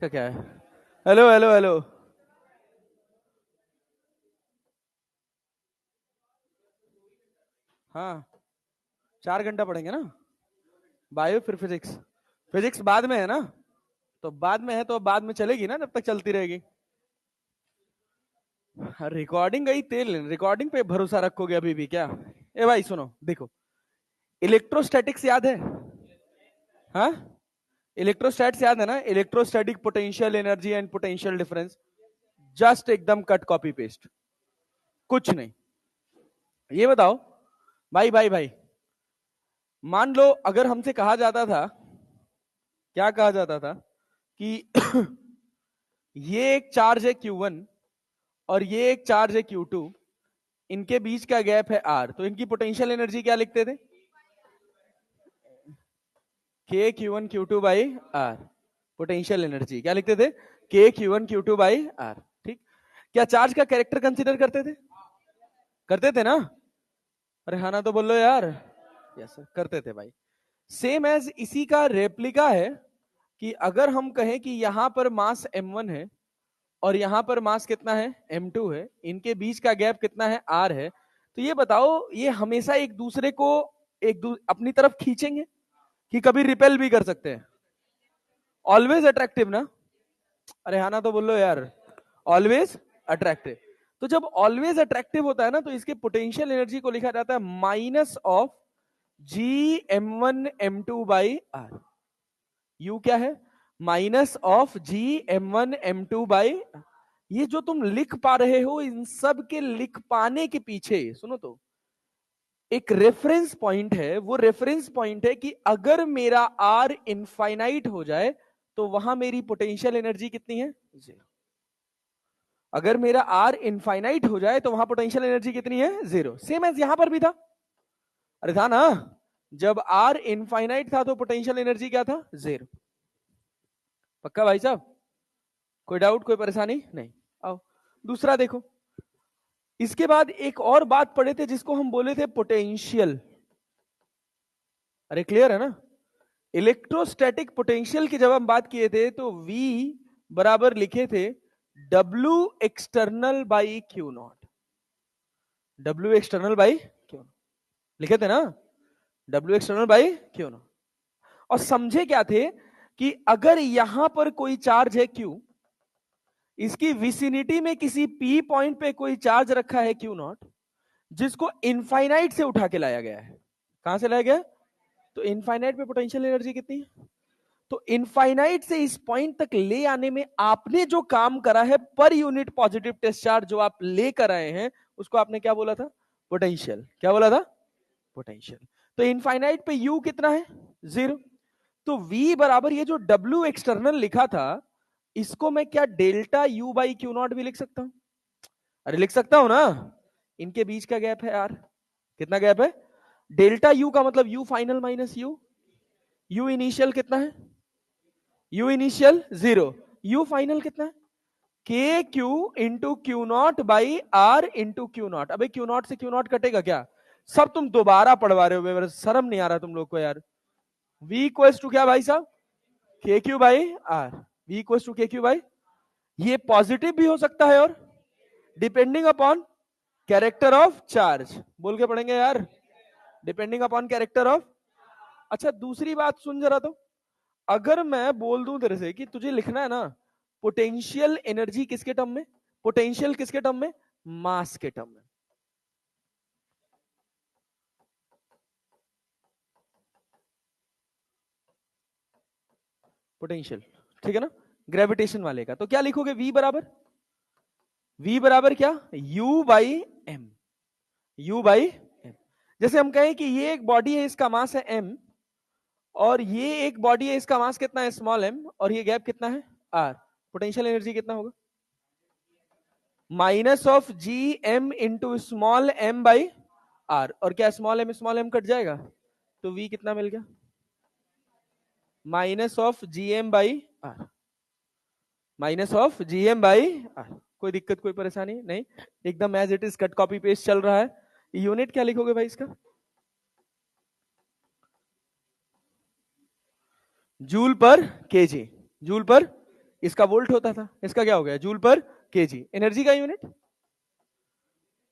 क्या है? Hello hello hello. हाँ, 4 घंटा पढ़ेंगे ना। बायो फिर फिजिक्स। फिजिक्स बाद में है ना, तो बाद में है तो बाद में चलेगी ना, जब तक चलती रहेगी। रिकॉर्डिंग गई तेल, रिकॉर्डिंग पे भरोसा रखोगे अभी भी क्या? ए भाई सुनो देखो, इलेक्ट्रोस्टैटिक्स याद है? हाँ, इलेक्ट्रोस्टैट्स याद है ना, electrostatic potential energy and potential difference. Just एकदम कट कॉपी पेस्ट, कुछ नहीं। ये बताओ भाई भाई भाई, मान लो अगर हमसे कहा जाता था, क्या कहा जाता था कि ये एक चार्ज है Q1 और ये एक चार्ज है Q2, इनके बीच का गैप है R, तो इनकी पोटेंशियल एनर्जी क्या लिखते थे? के Q1 Q2 by are. Potential energy क्या लिखते थे? के Q1 Q2 बाई आर। ठीक। क्या चार्ज का कैरेक्टर कंसीडर करते थे? करते थे ना? अरे हाँ ना तो बोलो यार। यस सर, करते थे भाई। सेम एज इसी का रेप्लिका है कि अगर हम कहें कि यहां पर मास m1 है और यहां पर मास कितना है m2 है, इनके बीच का गैप कितना है r है, तो ये बताओ ये हमेशा एक दूसरे को अपनी तरफ खींचेंगे कि कभी रिपेल भी कर सकते हैं? ऑलवेज अट्रैक्टिव ना? अरे हाँ ना तो बोलो यार। Always attractive. तो जब ऑलवेज अट्रैक्टिव होता है ना, तो इसके पोटेंशियल एनर्जी को लिखा जाता है minus of G m1 m2 by R. U क्या है? Minus of G m1 m2 by. ये जो तुम लिख पा रहे हो, इन सब के लिख पाने के पीछे सुनो तो एक रेफरेंस पॉइंट है। वो रेफरेंस पॉइंट है कि अगर मेरा आर इनफाइनाइट हो जाए तो वहां मेरी पोटेंशियल एनर्जी कितनी है? 0। अगर मेरा आर इनफाइनाइट हो जाए तो वहां पोटेंशियल एनर्जी कितनी है? 0। सेम एज यहां पर भी था। अरे था ना, जब आर इनफाइनाइट था तो पोटेंशियल एनर्जी क्या था? 0। पक्का भाई साहब? कोई डाउट, कोई परेशानी नहीं? आओ दूसरा देखो। इसके बाद एक और बात पढ़े थे जिसको हम बोले थे पोटेंशियल। अरे क्लियर है ना? इलेक्ट्रोस्टैटिक पोटेंशियल की जब हम बात किए थे तो V बराबर लिखे थे W external by Q not. W external by Q not लिखे थे ना, W external by Q not. और समझे क्या थे कि अगर यहां पर कोई चार्ज है Q, इसकी विसिनिटी में किसी P पॉइंट पे कोई चार्ज रखा है Q0, जिसको इनफाइनाइट से उठा के लाया गया है। कहां से लाया गया? तो इनफाइनाइट पे पोटेंशियल एनर्जी कितनी है? तो इनफाइनाइट से इस पॉइंट तक ले आने में आपने जो काम करा है per unit positive test charge जो आप लेकर आए हैं, उसको आपने क्या बोला था? पोटेंशियल। क्या बोला था? पोटेंशियल। तो इनफाइनाइट पे यू कितना है? 0। तो V बराबर ये जो W एक्सटर्नल लिखा था, इसको मैं क्या delta U by Q not भी लिख सकता हूं? अरे लिख सकता हूं ना। इनके बीच का गैप है R। कितना गैप है? डेल्टा U का मतलब U final minus U initial कितना है? U initial 0। U फाइनल कितना है? K Q into Q naught by R into Q naught. अबे क्यू नॉट से क्यू नॉट कटेगा क्या? सब तुम दोबारा पढ़वा रहे हो, शर्म नहीं आ रहा तुम लोग को यार। V इक्वल्स टू क्या भाई साहब? K Q by R. V equals to K Q by, ये पॉजिटिव भी हो सकता है और depending upon character of charge. बोल के पढ़ेंगे यार, डिपेंडिंग अपॉन कैरेक्टर ऑफ। अच्छा दूसरी बात सुन जरा तो, अगर मैं बोल दूं तेरे से कि तुझे लिखना है ना पोटेंशियल एनर्जी किसके टर्म में, पोटेंशियल किसके टर्म में? मास के टर्म में। पोटेंशियल, ठीक है ना, ग्रेविटेशन वाले का। तो क्या लिखोगे? V बराबर क्या? U by M. U by M. जैसे हम कहें कि ये एक बॉडी है, इसका मास है m, और ये एक बॉडी है, इसका मास कितना है? स्मॉल m, और ये गैप कितना है? r। पोटेंशियल एनर्जी कितना होगा? Minus of G M into small m by r। और क्या स्मॉल m कट जाएगा, तो v कितना मिल गया? Minus of G M by R. Minus of G M by R. कोई दिक्कत, कोई परेशानी नहीं? एकदम as it is cut copy paste चल रहा है। यूनिट क्या लिखोगे भाई इसका? जूल पर केजी। जूल पर इसका वोल्ट होता था, इसका क्या हो गया जूल पर केजी। एनर्जी का यूनिट,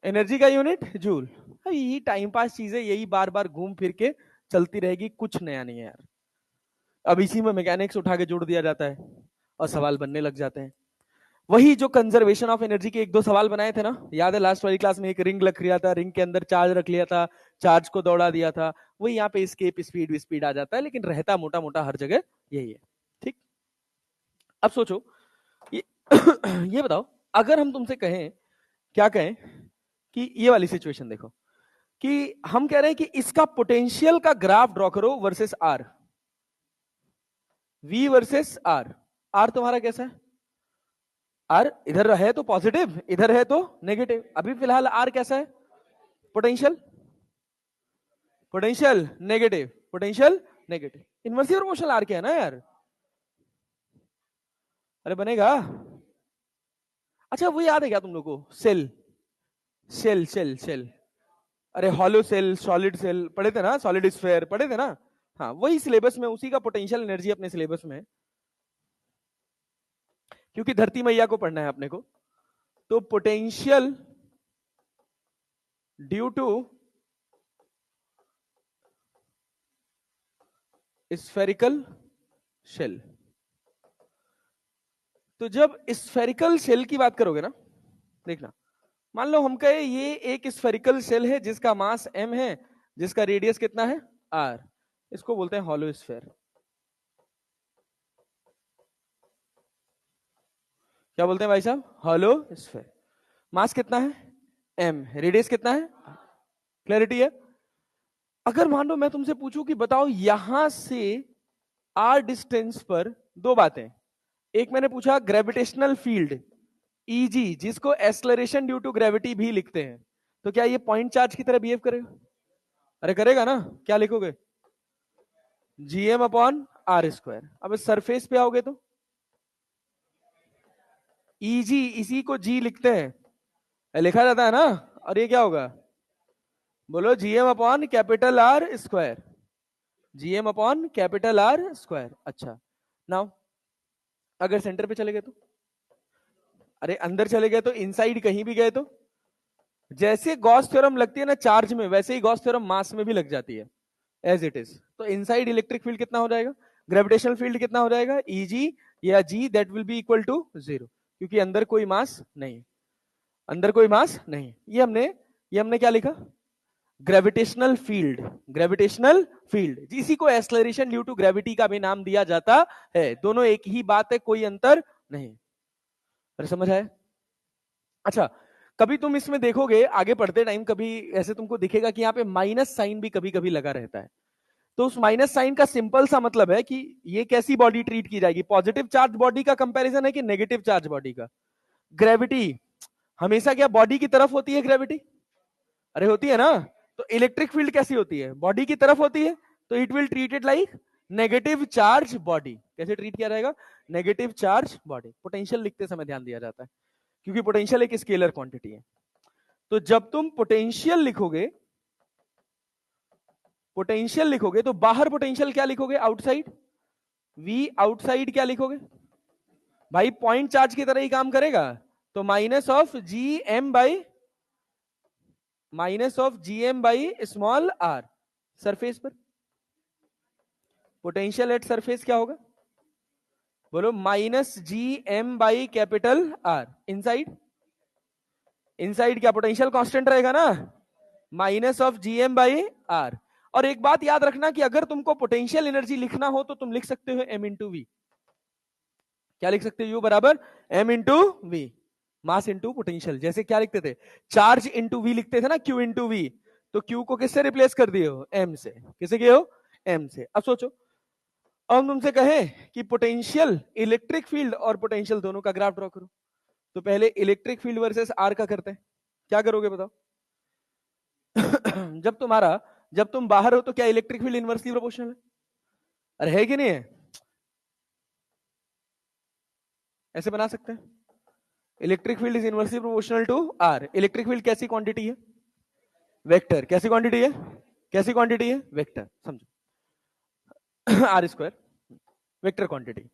एनर्जी का यूनिट जूल। यही टाइम पास चीजें, यही बार बार घूम फिर के चलती रहेगी, कुछ नया नहीं है यार। अब इसी में मैकेनिक्स उठा के जोड़ दिया जाता है और सवाल बनने लग जाते हैं। वही जो कंजर्वेशन ऑफ एनर्जी के एक दो सवाल बनाए थे ना, याद है लास्ट वाली क्लास में, एक रिंग रख लिया था, रिंग के अंदर चार्ज रख लिया था, चार्ज को दौड़ा दिया था, वही यहाँ पे स्केप स्पीड स्पीड आ जाता है, लेकिन रहता मोटा मोटा हर जगह यही है। ठीक, अब सोचो ये ये बताओ, अगर हम तुमसे कहें, क्या कहें कि ये वाली सिचुएशन देखो, कि हम कह रहे हैं कि इसका पोटेंशियल का ग्राफ ड्रॉ करो versus R, V versus R. R तुम्हारा कैसा है? आर इधर है तो पॉजिटिव, इधर है तो नेगेटिव। अभी फिलहाल आर कैसा है? Potential, potential negative, potential negative. Inversive proportional R क्या है ना यार। अरे बनेगा। अच्छा वो याद है क्या तुम लोग को? सेल, सेल सेल सेल, अरे हॉलो सेल, सॉलिड सेल पढ़े थे ना, सॉलिड स्फीयर पढ़े थे ना। हाँ वही सिलेबस में, उसी का पोटेंशियल एनर्जी अपने सिलेबस में है, क्योंकि धरती मैया को पढ़ना है अपने को। तो potential due to spherical shell. तो जब स्फेरिकल शेल की बात करोगे ना, देखना, मान लो हम कहे ये एक स्फेरिकल शेल है जिसका मास m है, जिसका रेडियस कितना है r, इसको बोलते हैं हॉलो स्फेयर। क्या बोलते हैं भाई साहब? Hollow sphere. मास कितना है m, रेडियस कितना है, क्लैरिटी है? अगर मान लो मैं तुमसे पूछूं कि बताओ यहां से r डिस्टेंस पर दो बातें, एक मैंने पूछा ग्रेविटेशनल फील्ड Eg, जिसको एक्सलरेशन ड्यू टू ग्रेविटी भी लिखते हैं, तो क्या ये पॉइंट चार्ज की तरह बिहेव करेगा? अरे करेगा ना। क्या लिखोगे? GM upon R square. अब सरफेस पे आओगे तो Eg, इसी को G लिखते हैं, लिखा जाता है ना, और ये क्या होगा? बोलो GM upon capital R square, GM upon capital R square. अच्छा नाउ अगर सेंटर पे चले गए तो, अरे अंदर चले गए तो, इनसाइड कहीं भी गए तो, जैसे गॉस थ्योरम लगती है ना चार्ज में, वैसे ही गॉस थ्योरम मास में भी लग जाती है एज इट इज। तो इनसाइड इलेक्ट्रिक फील्ड कितना हो जाएगा, ग्रेविटेशनल फील्ड कितना हो जाएगा, Eg या G, that will be equal to 0, क्योंकि अंदर कोई मास नहीं, अंदर कोई मास नहीं। ये हमने क्या लिखा? ग्रेविटेशनल फील्ड, ग्रेविटेशनल फील्ड, जिसी को एक्सलरेशन ड्यू टू ग्रेविटी का भी नाम दिया जाता है। दोनों एक ही बात है, कोई अंतर नहीं। अरे समझ आया? अच्छा, कभी तुम इसमें देखोगे आगे पढ़ते टाइम, कभी ऐसे तुमको दिखेगा कि यहाँ पे माइनस साइन भी कभी कभी लगा रहता है। तो उस माइनस साइन का सिंपल सा मतलब है कि ये कैसी बॉडी ट्रीट की जाएगी, पॉजिटिव चार्ज बॉडी का कंपैरिजन है कि नेगेटिव चार्ज बॉडी का। ग्रेविटी हमेशा क्या बॉडी की तरफ होती है ग्रेविटी? अरे होती है ना। तो इलेक्ट्रिक फील्ड कैसी होती है? बॉडी की तरफ होती है, तो it will treated like negative charge body. कैसे ट्रीट किया जाएगा? Negative charge body. पोटेंशियल लिखते समय ध्यान दिया जाता है, क्योंकि पोटेंशियल एक स्केलर क्वांटिटी है। तो जब तुम पोटेंशियल लिखोगे, पोटेंशियल लिखोगे तो बाहर पोटेंशियल क्या लिखोगे? आउटसाइड। वी आउटसाइड क्या लिखोगे भाई? पॉइंट चार्ज की तरह ही काम करेगा। तो minus of G M by, minus of G M by small R. Surface पर पोटेंशियल एट सरफेस क्या होगा? बोलो minus G M by capital R. Inside, inside क्या पोटेंशियल कांस्टेंट रहेगा ना, minus of G M by R. और एक बात याद रखना कि अगर तुमको पोटेंशियल एनर्जी लिखना हो तो तुम लिख सकते हो एम इंटू वी। क्या लिख सकते हो? यू बराबर M into V, mass into potential. जैसे क्या लिखते थे? चार्ज इंटू वी लिखते थे ना, क्यू इंटू वी। तो क्यू को किससे रिप्लेस कर दिए हो? एम से। किसे किए हो? एम से। अब सोचो, अब हम तुमसे कहें कि पोटेंशियल, इलेक्ट्रिक फील्ड और पोटेंशियल दोनों का ग्राफ ड्रॉ करो, तो पहले इलेक्ट्रिक फील्ड वर्सेस आर का करते हैं। क्या करोगे बताओ? जब तुम बाहर हो तो क्या इलेक्ट्रिक फील्ड इनवर्सली प्रोपोर्शनल है? अरे है कि नहीं है? ऐसे बना सकते हैं, electric field is inversely proportional to R. Electric field कैसी क्वांटिटी है? वेक्टर। कैसी क्वांटिटी है? कैसी क्वांटिटी है? वेक्टर। समझो R square vector quantity.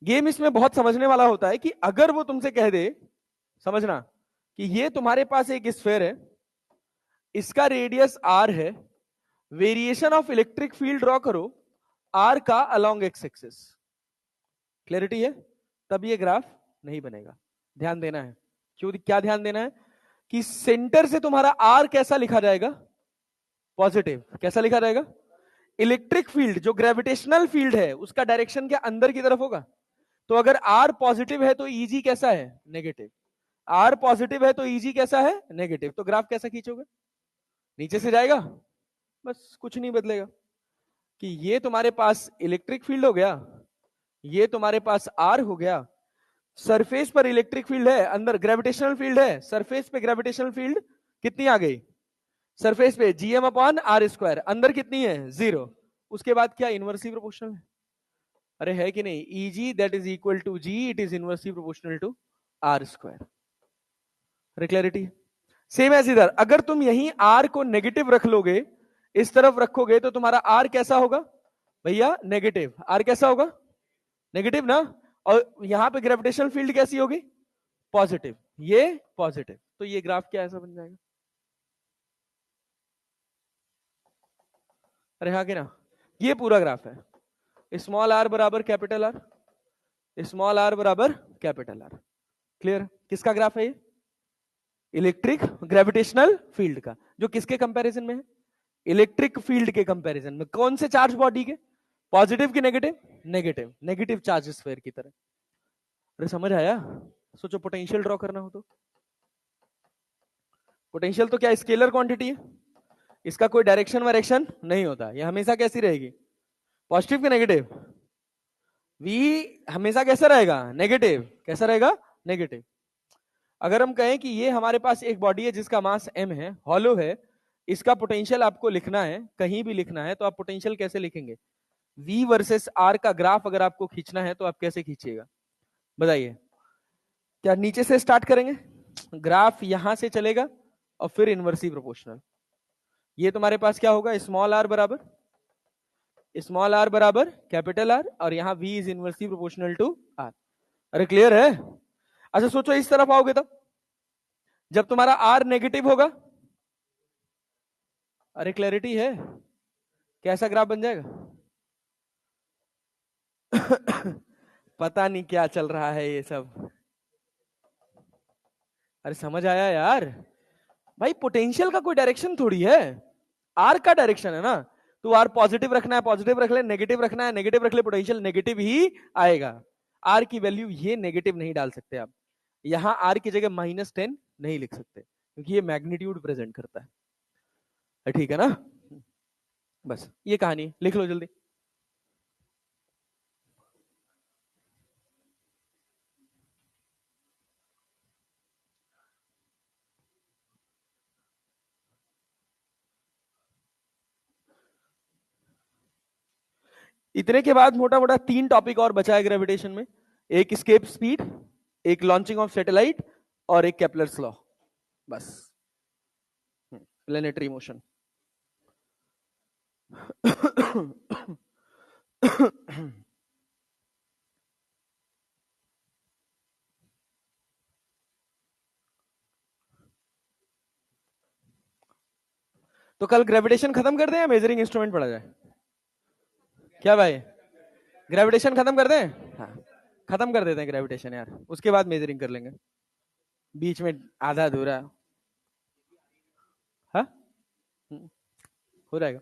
Game इसमें बहुत समझने वाला होता है कि अगर वो तुमसे कह दे, समझना कि ये तुम्हारे पास एक स्फेयर है, इसका रेडियस आर है, variation of electric field draw करो आर का अलोंग एक्स एक्सिस। क्लियरिटी है? तब ये ग्राफ नहीं बनेगा। ध्यान देना है। क्यों, क्या ध्यान देना है? कि सेंटर से तुम्हारा आर कैसा लिखा जाएगा? पॉजिटिव। कैसा लिखा जाएगा? इलेक्ट्रिक फील्ड जो ग्रेविटेशनल फील्ड है उसका डायरेक्शन क्या अंदर की तरफ होगा? तो अगर आर पॉजिटिव है तो ईजी कैसा है? नेगेटिव। आर पॉजिटिव है तो ईजी कैसा है? नेगेटिव। तो ग्राफ कैसा खींचोगे? नीचे से जाएगा, बस कुछ नहीं बदलेगा। कि ये तुम्हारे पास इलेक्ट्रिक फील्ड हो गया, ये तुम्हारे पास आर हो गया, सरफेस पर इलेक्ट्रिक फील्ड है, अंदर ग्रेविटेशनल फील्ड है, सरफेस पे ग्रेविटेशनल फील्ड कितनी आ गई? सरफेस पे जीएम अपॉन आर स्क्वायर, अंदर कितनी है? 0। उसके बाद क्या? इनवर्सली प्रोपोर्शनल है। अरे है कि नहीं? Eg that is equal to G, it is inversely proportional to R square. अरे क्लैरिटी? सेम एज इधर, अगर तुम यहीं आर को नेगेटिव रख लोगे, इस तरफ रखोगे, तो तुम्हारा आर कैसा होगा भैया? नेगेटिव। आर कैसा होगा? नेगेटिव ना। और यहां पे ग्रेविटेशनल फील्ड कैसी होगी? पॉजिटिव। ये पॉजिटिव। तो ये ग्राफ क्या ऐसा बन जाएगा? अरे हाँ कि ना? ये पूरा ग्राफ है। स्मॉल आर बराबर कैपिटल आर, स्मॉल आर बराबर कैपिटल आर। क्लियर? किसका ग्राफ है ये? इलेक्ट्रिक ग्रेविटेशनल फील्ड का, जो किसके कंपैरिजन में है? इलेक्ट्रिक फील्ड के कंपैरिजन में। कौन से चार्ज बॉडी के? पॉजिटिव की negative? Negative. Negative charge sphere की तरह। अरे समझ आया? सोचो पोटेंशियल ड्रॉ करना हो तो। पोटेंशियल तो क्या स्केलर क्वांटिटी है, इसका कोई डायरेक्शन वायरेक्शन नहीं होता, ये हमेशा कैसी रहेगी? पॉजिटिव की नेगेटिव? वी हमेशा कैसा रहेगा? नेगेटिव। कैसा रहेगा? नेगेटिव। अगर हम कहें कि ये हमारे पास एक बॉडी है जिसका मास m है, हॉलो है, इसका पोटेंशियल आपको लिखना है, कहीं भी लिखना है, तो आप पोटेंशियल कैसे लिखेंगे? v वर्सेस r का ग्राफ अगर आपको खींचना है तो आप कैसे खींचिएगा? बताइए। क्या नीचे से स्टार्ट करेंगे? ग्राफ यहां से चलेगा और फिर इनवर्सली प्रोपोर्शनल। ये तुम्हारे पास क्या होगा? स्मॉल आर बराबर कैपिटल आर, और यहां v is inversely proportional to r। अरे क्लियर है? अच्छा सोचो इस तरफ आओगे तब, जब तुम्हारा r नेगेटिव होगा। अरे क्लैरिटी है? कैसा ग्राफ बन जाएगा? पता नहीं क्या चल रहा है ये सब। अरे समझ आया यार? भाई पोटेंशियल का कोई डायरेक्शन थोड़ी है, आर का डायरेक्शन है ना। तो आर पॉजिटिव रखना है पॉजिटिव रख ले, नेगेटिव रखना है नेगेटिव रख ले, पोटेंशियल नेगेटिव ही आएगा। आर की वैल्यू ये नेगेटिव नहीं डाल सकते आप, यहां आर की जगह -10 नहीं लिख सकते, क्योंकि ये मैग्नीट्यूड प्रेजेंट करता है। ठीक है ना? बस ये कहानी लिख लो जल्दी। इतने के बाद मोटा मोटा 3 टॉपिक और बचा है ग्रेविटेशन में। एक स्केप स्पीड, एक लॉन्चिंग ऑफ सैटेलाइट, और एक केपलर्स लॉ। बस प्लेनेटरी मोशन। तो कल ग्रेविटेशन खत्म कर दें या मेजरिंग इंस्ट्रूमेंट पढ़ा जाए? क्या भाई, ग्रेविटेशन खत्म कर दें? हाँ, खत्म कर देते हैं ग्रेविटेशन यार, उसके बाद मेजरिंग कर लेंगे। बीच में आधा अधूरा। हाँ हो जाएगा,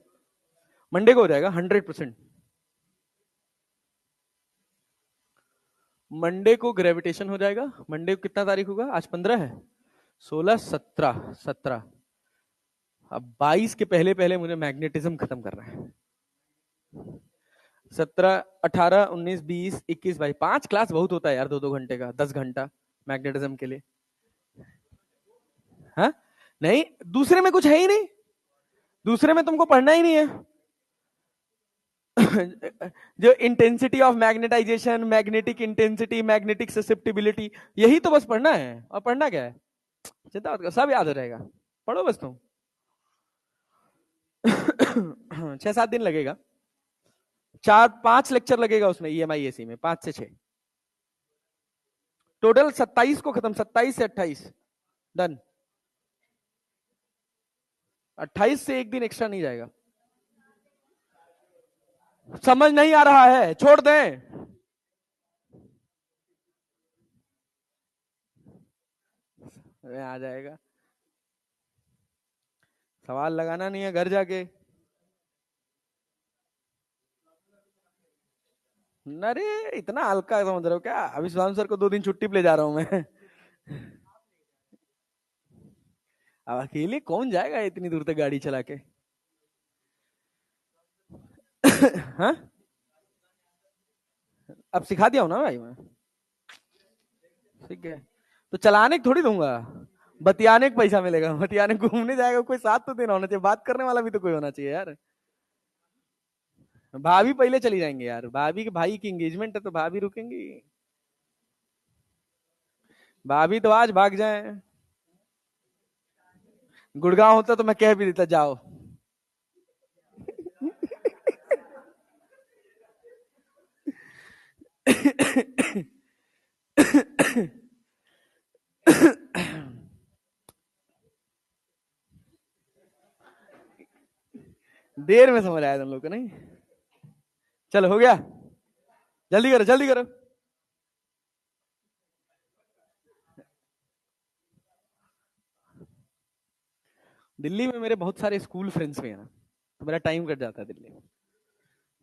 मंडे को हो जाएगा 100%। मंडे को ग्रेविटेशन हो जाएगा। मंडे को कितना तारीख होगा? आज 15 है, 16, 17। अब 22 के पहले पहले मुझे मैग्नेटिज्म खत्म करना है। 17, 18, 19, 20, 21, 22, 5 क्लास बहुत होता है यार, 2-2 घंटे का, 10 घंटा मैग्नेटिज्म के लिए। हाँ नहीं, दूसरे में कुछ है ही नहीं, दूसरे में तुमको पढ़ना ही नहीं है। जो intensity of magnetization, magnetic intensity, magnetic susceptibility, यही तो बस पढ़ना है। और पढ़ना क्या है, चिंता मत करो, सब याद हो जाएगा, पढ़ो बस तुम। 6-7 दिन लगेगा, 4-5 लेक्चर लगेगा उसमें EMIAC में, 5 से 6। टोटल 27 को खत्म, 27 से 28 डन। 28 से एक दिन एक्स्ट्रा नहीं जाएगा। समझ नहीं आ रहा है, छोड़ दें। आ जाएगा, सवाल लगाना नहीं है घर जाके। अरे इतना हल्का समझ रहे हो क्या? अभी सुशांत सर को 2 दिन छुट्टी पे ले जा रहा हूं मैं। अब अकेले कौन जाएगा इतनी दूर तक गाड़ी चला के? हाँ, अब सिखा दिया हूं ना भाई मैं। ठीक है, तो चलाने को थोड़ी दूंगा, बतियाने को पैसा मिलेगा। बतियाने घूमने जाएगा कोई, साथ तो देना होना चाहिए, बात करने वाला भी तो कोई होना चाहिए यार। भाभी पहले चली जाएंगे यार, भाभी के भाई की एंगेजमेंट है तो भाभी रुकेंगी। भाभी तो आज भाग जाए। गुड़गांव होता तो मैं कह भी देता जाओ। देर में समझ आया तुम लोग को नहीं? चलो हो गया, जल्दी करो जल्दी करो। दिल्ली में मेरे बहुत सारे स्कूल फ्रेंड्स भी हैं ना, तो मेरा टाइम कट जाता है दिल्ली में।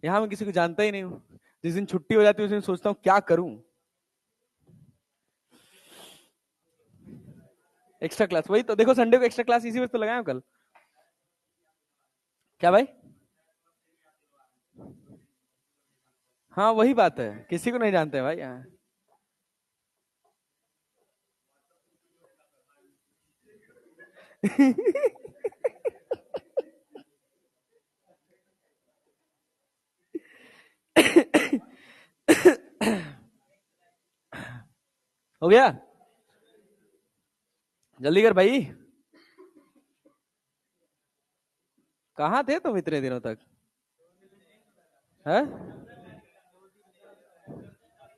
यहाँ मैं किसी को जानता ही नहीं हूँ। जिस दिन छुट्टी हो जाती है उस दिन सोचता हूँ क्या करूं। एक्स्ट्रा क्लास, वही तो देखो, संडे को एक्स्ट्रा क्लास इसी वक्त तो लगाया कल। क्या भाई? हाँ वही बात है, किसी को नहीं जानते भाई यहाँ। हो गया, जल्दी कर भाई। कहाँ थे तुम इतने दिनों तक? है?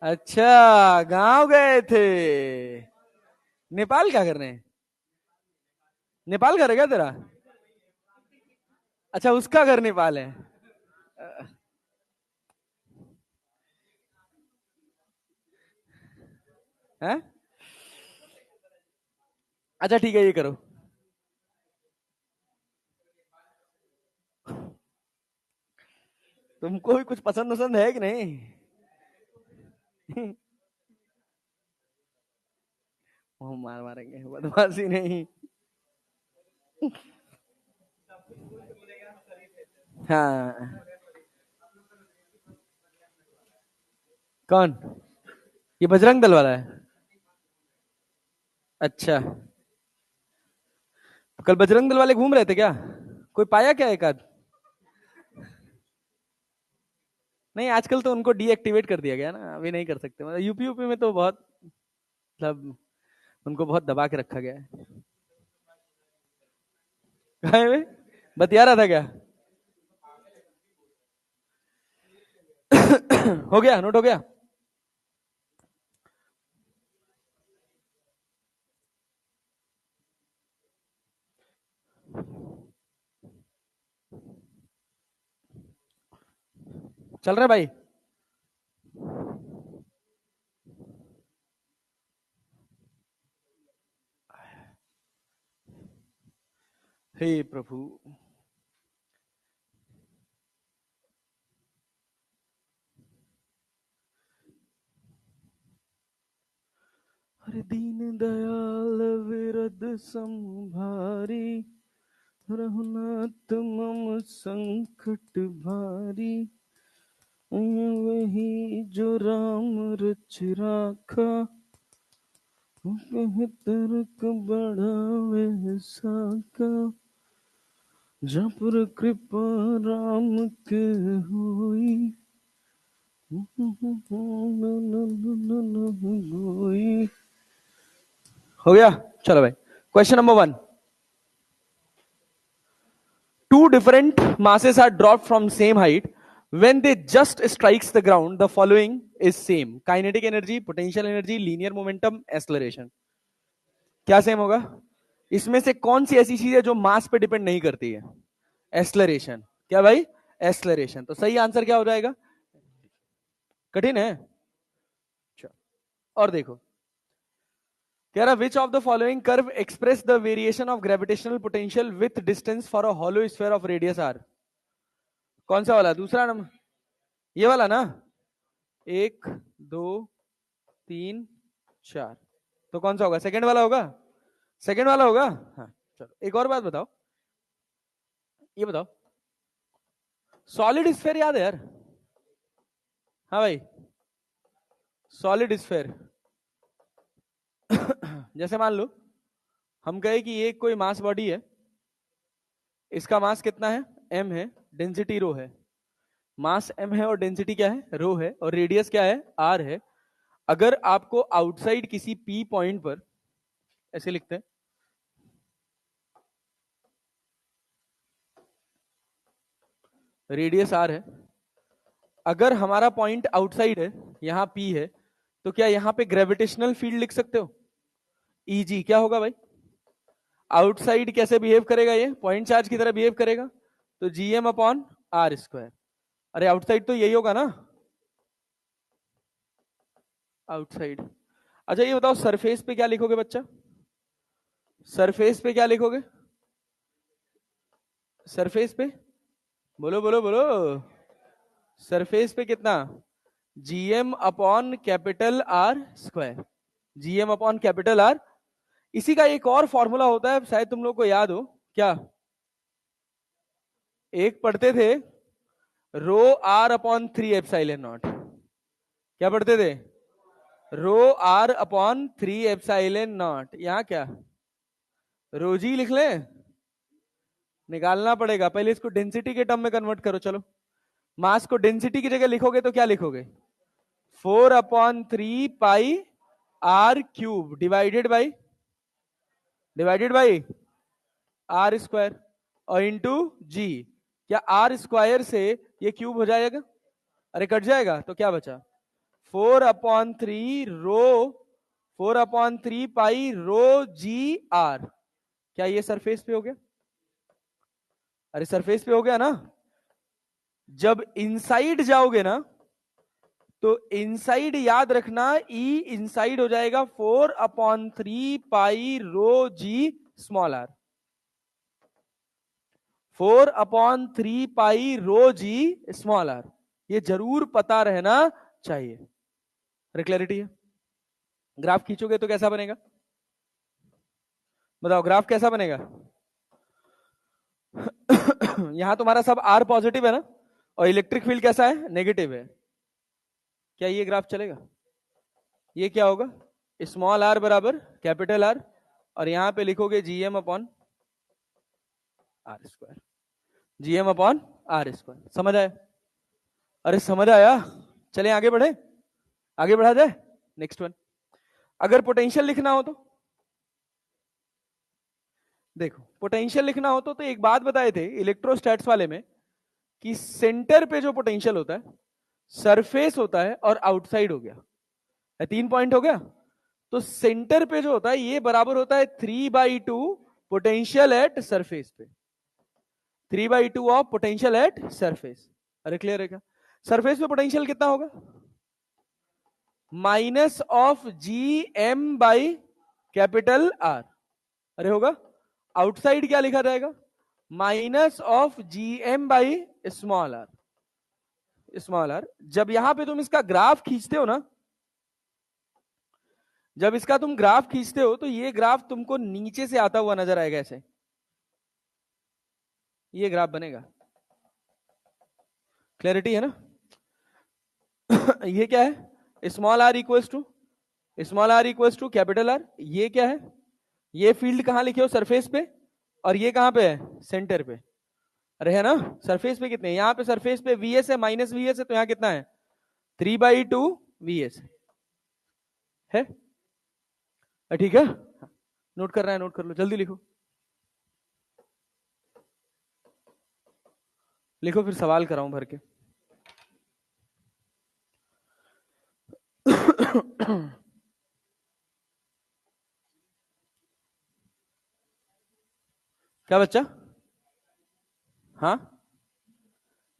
अच्छा, गांव गए थे। नेपाल क्या करने? नेपाल घर है क्या तेरा? अच्छा, उसका घर नेपाल है। हैं? अच्छा ठीक है, ये करो। तुमको भी कुछ पसंद पसंद है कि नहीं? वो मार मारेंगे, बदमाशी नहीं। हाँ। कौन? ये बजरंग दल वाला है? अच्छा, कल बजरंग दल वाले घूम रहे थे क्या? कोई पाया क्या एक आध? नहीं, आजकल तो उनको डीएक्टिवेट कर दिया गया ना, अभी नहीं कर सकते। मतलब यूपी यूपी में तो बहुत, मतलब उनको बहुत दबा के रखा गया है। काहे में? बतिया रहा था क्या? हो गया, नोट हो गया। चल रहा है भाई? हे प्रभु। हरे दीन दयाल विरद संभारी, रघुनाथ मम संकट भारी। वही जो राम रच राखा, तर्क बढ़ावे साका। जब पर कृपा राम के होई, हो गया। चलो भाई, question number 1। Two different masses are dropped from same height. when they just strikes the ground, the following is same: kinetic energy, potential energy, linear momentum, acceleration. क्या सेम होगा? इसमें से कौन सी ऐसी चीज है जो मास पे डिपेंड नहीं करती है? एक्सलरेशन. क्या भाई? एक्सलरेशन. तो सही आंसर क्या हो जाएगा? कठिन है. और देखो, कह रहा which of the following curve express the variation of gravitational potential with distance for a hollow sphere of radius R. कौन सा वाला? दूसरा नंबर, ये वाला ना. 1 2 3 4. तो कौन सा होगा? सेकंड वाला होगा. सेकंड वाला होगा. हाँ. चलो एक और बात बताओ, ये बताओ, सॉलिड स्फीयर याद है यार? हाँ भाई, सॉलिड स्फीयर. जैसे मान लो हम कहे कि ये कोई मास बॉडी है, इसका मास कितना है? m है, डेंसिटी रो है. मास m है और डेंसिटी क्या है? रो है. और रेडियस क्या है? r है. अगर आपको आउटसाइड किसी p पॉइंट पर, ऐसे लिखते हैं, रेडियस r है, अगर हमारा पॉइंट आउटसाइड है, यहां p है, तो क्या यहां पे ग्रेविटेशनल फील्ड लिख सकते हो? Eg क्या होगा भाई? आउटसाइड कैसे बिहेव करेगा? ये पॉइंट चार्ज की तरह बिहेव करेगा, तो जीएम अपॉन आर स्क्वायर. अरे आउटसाइड तो यही होगा ना, आउटसाइड. अच्छा ये बताओ, सरफेस पे क्या लिखोगे बच्चा? सरफेस पे क्या लिखोगे? सरफेस पे बोलो बोलो बोलो. सरफेस पे कितना? GM upon capital R square. GM upon capital R. इसी का एक और फॉर्मूला होता है, शायद तुम लोग को याद हो. क्या? एक पढ़ते थे, रो आर अपॉन 3 एप्सिलॉन नॉट. क्या पढ़ते थे? रो आर अपॉन 3 एप्सिलॉन नॉट. यहां क्या? रोजी लिख लें? निकालना पड़ेगा पहले, इसको डेंसिटी के टर्म में कन्वर्ट करो. चलो, मास को डेंसिटी की जगह लिखोगे तो क्या लिखोगे? 4/3 pi R cube divided by R square और इंटू जी. क्या आर स्क्वायर से ये क्यूब हो जाएगा? अरे कट जाएगा, तो क्या बचा? 4/3 पाई रो जी. क्या ये सरफेस पे हो गया? अरे सरफेस पे हो गया ना. जब इनसाइड जाओगे ना, तो इनसाइड याद रखना, ई इनसाइड हो जाएगा 4/3 pi rho G small r. 4/3 pi rho G small r. ये जरूर पता रहना चाहिए. अरे क्लैरिटी है? ग्राफ खींचोगे तो कैसा बनेगा? बताओ ग्राफ कैसा बनेगा? यहां तुम्हारा सब आर पॉजिटिव है ना, और इलेक्ट्रिक फील्ड कैसा है? नेगेटिव है. क्या ये ग्राफ चलेगा? ये क्या होगा? स्मॉल आर बराबर कैपिटल आर, और यहां पे लिखोगे GM upon R square. GM upon R square. समझ आया? अरे समझ आया. चले आगे बढ़े, आगे बढ़ा जाए. Next one. अगर पोटेंशियल लिखना हो तो देखो, पोटेंशियल लिखना हो तो एक बात बताए थे इलेक्ट्रोस्टैट्स वाले में, कि सेंटर पे जो पोटेंशियल होता है, सरफेस होता है और आउटसाइड हो गया. 3 पॉइंट हो गया. तो सेंटर पे जो होता है ये बराबर होता है 3/2 पोटेंशियल एट सरफेस पे. 3/2 ऑफ पोटेंशियल एट सरफेस. अरे क्लियर है क्या? सरफेस पे पोटेंशियल कितना होगा? Minus of G M by capital R. अरे होगा. आउटसाइड क्या लिखा जाएगा? Minus of G M by small R. Small R. जब यहां पे तुम इसका ग्राफ खींचते हो ना, जब इसका तुम ग्राफ खींचते हो, तो ये ग्राफ तुमको नीचे से आता हुआ नजर आएगा. ऐसे ये ग्राफ बनेगा. क्लैरिटी है ना? ये क्या है? Small R equals to capital R. ये क्या है? ये फील्ड कहां लिखे हो? सरफेस पे. और ये कहां पे है? सेंटर पे. अरे है ना? सरफेस पे कितने? यहां पे सरफेस पे वीएस है, माइनस वीएस है, तो यहां कितना है? 3/2 वीएस है. ठीक है. नोट कर रहा है? नोट कर लो, जल्दी लिखो. लिखो फिर सवाल कराऊं भर के. क्या बच्चा? हाँ,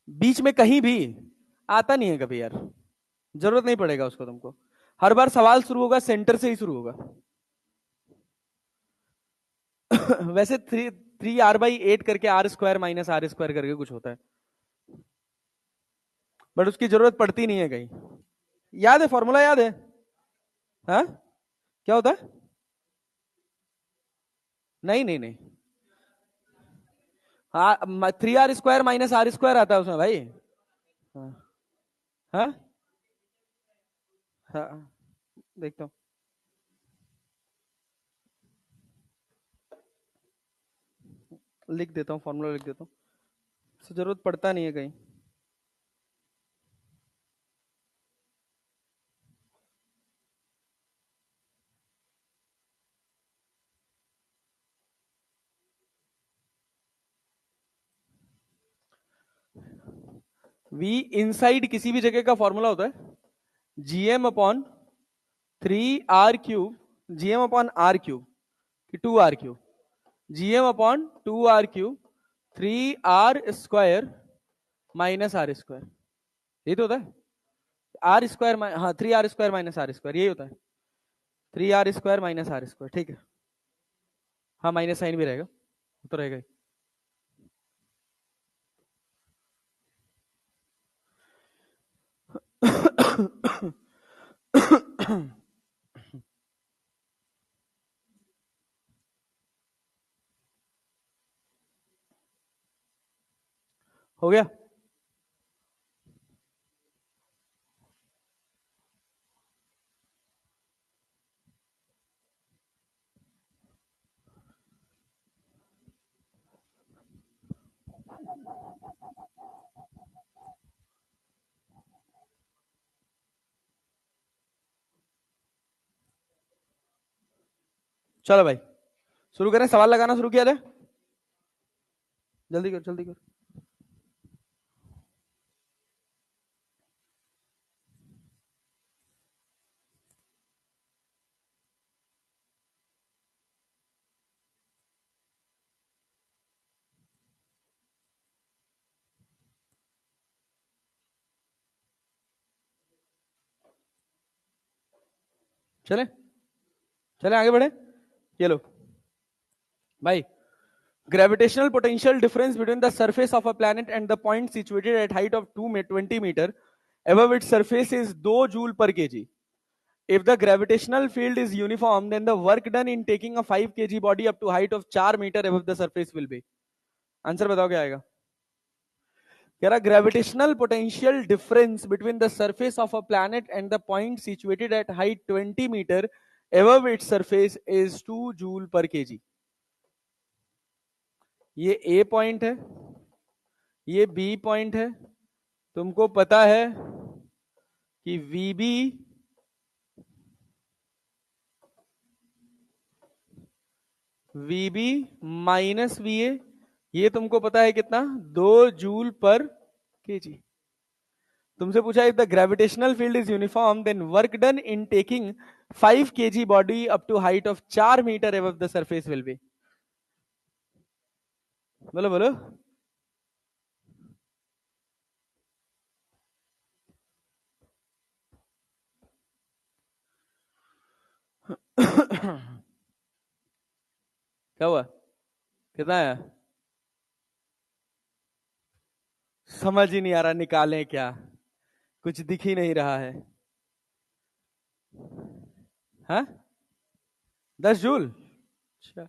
बीच में कहीं भी आता नहीं है कभी यार, जरूरत नहीं पड़ेगा उसको तुमको। हर बार सवाल शुरू होगा सेंटर से ही शुरू होगा। वैसे 3r/8 करके r² - r² करके कुछ होता है, बट उसकी जरूरत पड़ती नहीं है कहीं। याद है फॉर्मूला, याद है? हाँ, क्या होता है? नहीं नहीं नहीं, हाँ 3r² - r² आता है उसमें भाई। हाँ हाँ हाँ, देखता हूँ, लिख देता हूँ, फॉर्मूला लिख देता हूँ, इससे जरूरत पड़ता नहीं है कहीं। v इनसाइड किसी भी जगह का फॉर्मूला होता है gm/3r³ कि 2r³ gm/2r³ 3r² - r², यही तो होता है। हाँ 3r² - r², यही होता है, 3r² - r², ठीक है। हाँ माइनस साइन भी रहेगा, तो रहेगा ही। हो गया? चलो भाई शुरू करें, सवाल लगाना शुरू किया जाए, जल्दी कर जल्दी कर। चले चले आगे बढ़े, ये लो भाई। Gravitational potential difference between the surface of a planet and the point situated at height of 20 meter above its surface is 2 joule per kg. If the gravitational field is uniform, then the work done in taking a 5 kg body up to height of 4 meter above the surface will be. Answer बताओ क्या आएगा? कह रहा gravitational potential difference between the surface of a planet and the point situated at height 20 metre above its surface is 2 joule per kg. ये ए point है, ये B point है। तुमको पता है कि वीबी वीबी माइनस वी ए, ये तुमको पता है कितना? 2 जूल पर केजी। तुमसे पूछा if the gravitational field is uniform then work done in taking 5 kg body up to height of 4 metre above the surface will be. बोलो बोलो। क्या हुआ? कितना है? समझ ही नहीं आ रहा, निकालें क्या? कुछ दिख ही नहीं रहा है। हाँ 10 जूल। अच्छा,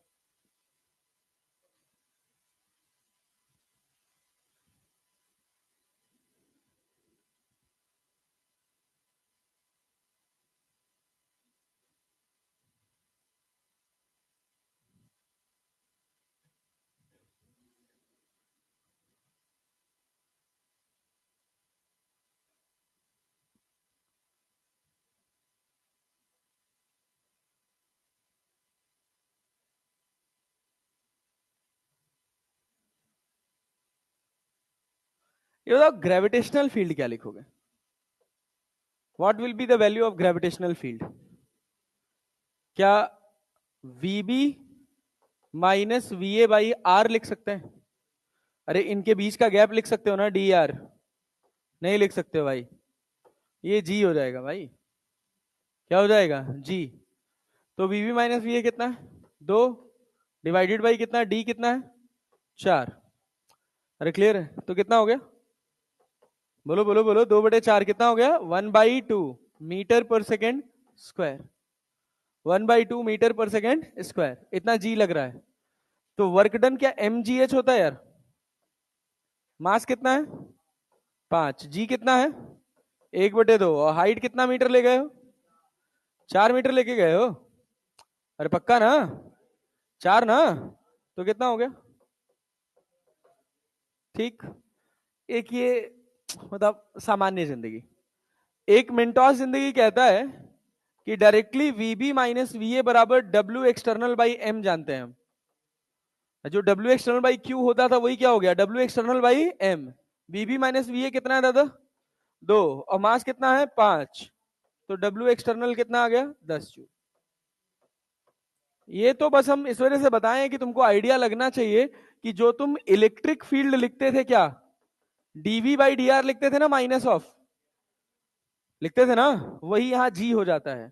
ये बताओ ग्रेविटेशनल फील्ड क्या लिखोगे? What will be the value of gravitational field? क्या VB minus V A by R लिख सकते हैं? अरे इनके बीच का गैप लिख सकते हो ना, डी आर। नहीं लिख सकते हो भाई, ये जी हो जाएगा भाई। क्या हो जाएगा? जी। तो वीबी माइनस वी ए कितना है? 2 डिवाइडेड बाई कितना, डी कितना है? 4। अरे क्लियर है? तो कितना हो गया? बोलो बोलो बोलो, 2/4 कितना हो गया? 1/2 मीटर पर सेकेंड स्क्वायर। 1/2 मीटर पर सेकेंड स्क्वायर, इतना जी लग रहा है। तो वर्क डन क्या एम जी एच होता है यार? मास कितना है? 5। जी कितना है? 1/2। और हाइट कितना मीटर ले गए हो? 4 मीटर लेके गए हो? अरे पक्का ना? 4 ना? तो कितना हो गया? ठीक। एक ये मतलब सामान्य जिंदगी, एक मिनटॉस जिंदगी कहता है कि डायरेक्टली वीबी माइनस वी ए बराबर डब्ल्यू एक्सटर्नल बाई एम जानते हैं हम। जो डब्ल्यू एक्सटर्नल बाई क्यू होता था वही क्या हो गया? W external by M. VB minus V A कितना है दादा? 2। और मास कितना है? 5। तो डब्ल्यू एक्सटर्नल कितना आ गया? 10 जूल। ये तो बस हम इस वजह से बताएं कि तुमको आइडिया लगना चाहिए कि जो तुम इलेक्ट्रिक फील्ड लिखते थे क्या, डीवी बाई डी आर लिखते थे ना, माइनस ऑफ लिखते थे ना, वही यहां जी हो जाता है,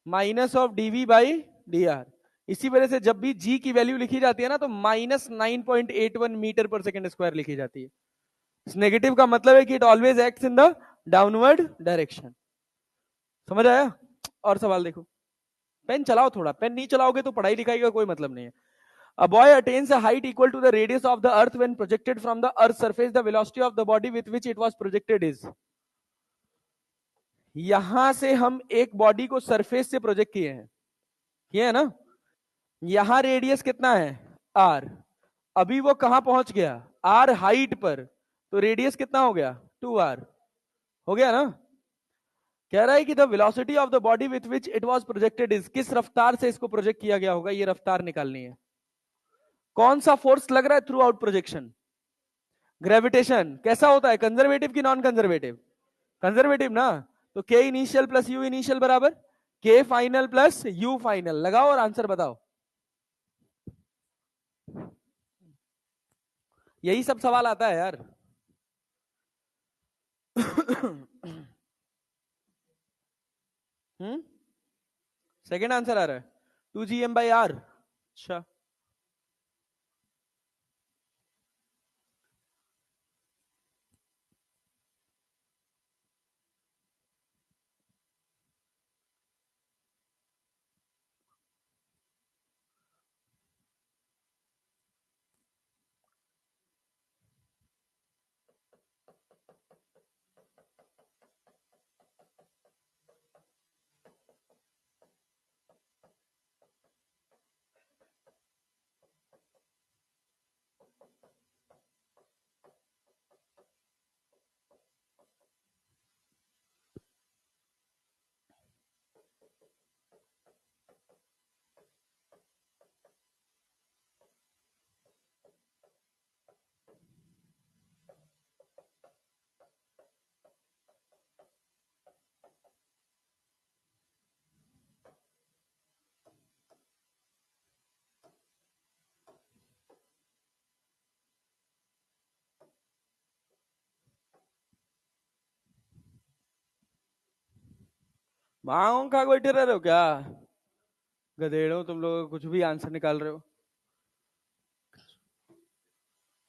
minus of DV by D R. इसी वजह से जब भी जी की वैल्यू लिखी जाती है ना, तो -9.81 मीटर पर सेकेंड स्क्वायर लिखी जाती है। इस नेगेटिव का मतलब है कि it always acts in the downward direction. समझ आया? और सवाल देखो। पेन चलाओ थोड़ा, पेन नहीं चलाओगे तो पढ़ाई लिखाई का कोई मतलब नहीं है। A boy attains a height equal to the radius of the earth when projected from the earth's surface. The velocity of the body with which it was projected is। यहां से हम एक बॉडी को सरफेस से project किए हैं, किए है ना? यहां रेडियस कितना है? आर। अभी वो कहां पहुंच गया? आर हाइट पर। तो रेडियस कितना हो गया? 2r। हो गया ना? कह रहा है कि the velocity of the body with which it was projected is, किस रफ्तार से इसको प्रोजेक्ट किया गया होगा, ये रफ्तार निकालनी है। कौन सा फोर्स लग रहा है थ्रू आउट प्रोजेक्शन? ग्रेविटेशन। कैसा होता है? कंजर्वेटिव की नॉन कंजर्वेटिव? कंजर्वेटिव ना? तो के इनिशियल प्लस यू इनिशियल बराबर K final plus U final. लगाओ और आंसर बताओ। यही सब सवाल आता है यार। सेकेंड आंसर आ रहा है 2gm/r। अच्छा, वहां खा बैठे रह रहे हो क्या? गधेड़ो तुम लोग, कुछ भी आंसर निकाल रहे हो।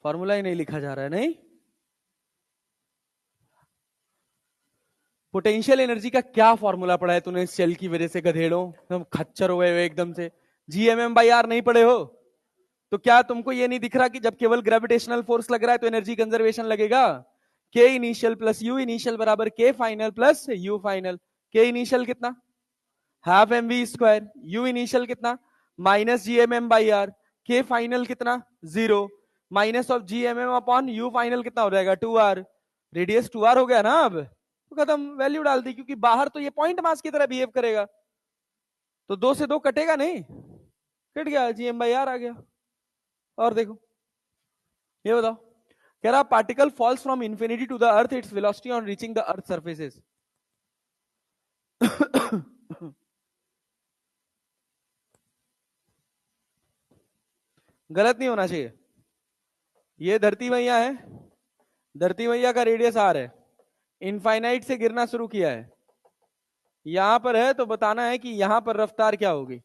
फॉर्मूला ही नहीं लिखा जा रहा है। नहीं, पोटेंशियल एनर्जी का क्या फॉर्मूला पढ़ा है तूने इस सेल की वजह से? गधेड़ो तुम खच्चर हुए हुए एकदम से। GMM/r नहीं पढ़े हो? तो क्या तुमको ये नहीं दिख रहा कि जब केवल ग्रेविटेशनल फोर्स लग रहा है तो एनर्जी कंजर्वेशन लगेगा? के इनिशियल प्लस यू इनिशियल बराबर K final plus U final. K initial कितना? Half M V square. U initial कितना? -GMM/r। के फाइनल कितना? 0। Minus of GMM upon U final कितना हो जाएगा? 2r। रेडियस 2r हो गया ना? अब तो खत्म, वैल्यू डाल दी, क्योंकि बाहर तो ये पॉइंट मास की तरह बिहेव करेगा, तो 2 से 2 कटेगा नहीं, कट गया, GM/r आ गया। और देखो, ये बताओ। कह रहा particle falls from infinity to the earth, its velocity on reaching the earth surfaces. गलत नहीं होना चाहिए। ये धरती मैया है, धरती मैया का रेडियस आर है, इनफाइनाइट से गिरना शुरू किया है, यहां पर है, तो बताना है कि यहां पर रफ्तार क्या होगी।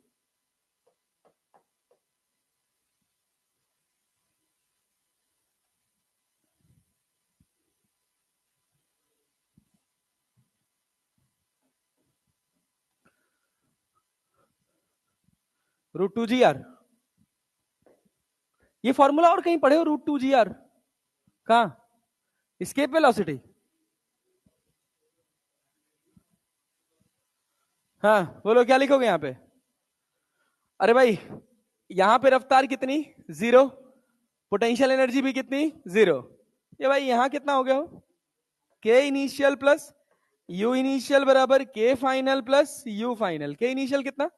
√2 GR। ये फॉर्मूला और कहीं पढ़े हो? √2 GR कहां? Escape velocity. हाँ बोलो, क्या लिखोगे यहां पे? अरे भाई, यहां पे रफ्तार कितनी? 0। पोटेंशियल एनर्जी भी कितनी? 0। ये भाई यहां कितना हो गया हो? के इनिशियल प्लस यू इनिशियल बराबर K final plus U final. K initial कितना?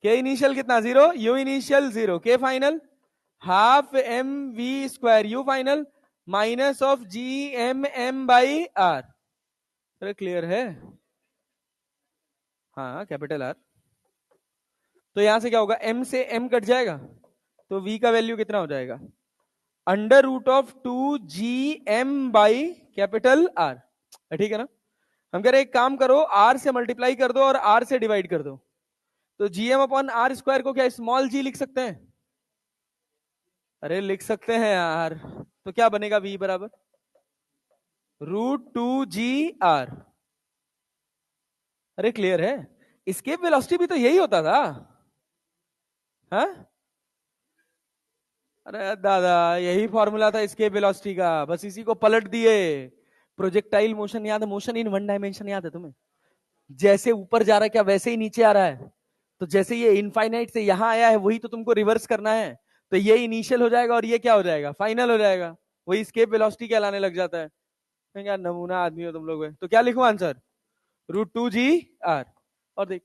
के इनिशियल कितना? 0। You initial 0। K final ½ mv² you final minus of GMM/R। अरे क्लियर है? हाँ कैपिटल आर। तो यहां से क्या होगा? m से m कट जाएगा, तो v का वैल्यू कितना हो जाएगा? √2 GM/R। ठीक है ना? हम कह रहे एक काम करो, r से मल्टीप्लाई कर दो और r से डिवाइड कर दो, तो GM/R² को क्या स्मॉल g लिख सकते हैं? अरे लिख सकते हैं यार। तो क्या बनेगा? v बराबर √2 GR। अरे क्लियर है? एस्केप वेलोसिटी भी तो यही होता था। हाँ? अरे दादा, यही फॉर्मूला था एस्केप वेलोसिटी का, बस इसी को पलट दिए। प्रोजेक्टाइल मोशन याद है? मोशन इन वन डायमेंशन याद है तुम्हें? जैसे ऊपर जा रहा है क्या वैसे ही नीचे आ रहा है? तो जैसे ये इनफाइनाइट से यहां आया है, वही तो तुमको रिवर्स करना है। तो ये इनिशियल हो जाएगा और ये क्या हो जाएगा? फाइनल हो जाएगा। वही एस्केप वेलोसिटी कहलाने लग जाता है। क्या नमूना आदमी हो तुम लोग। तो क्या लिखो आंसर? √2 GR। और देख,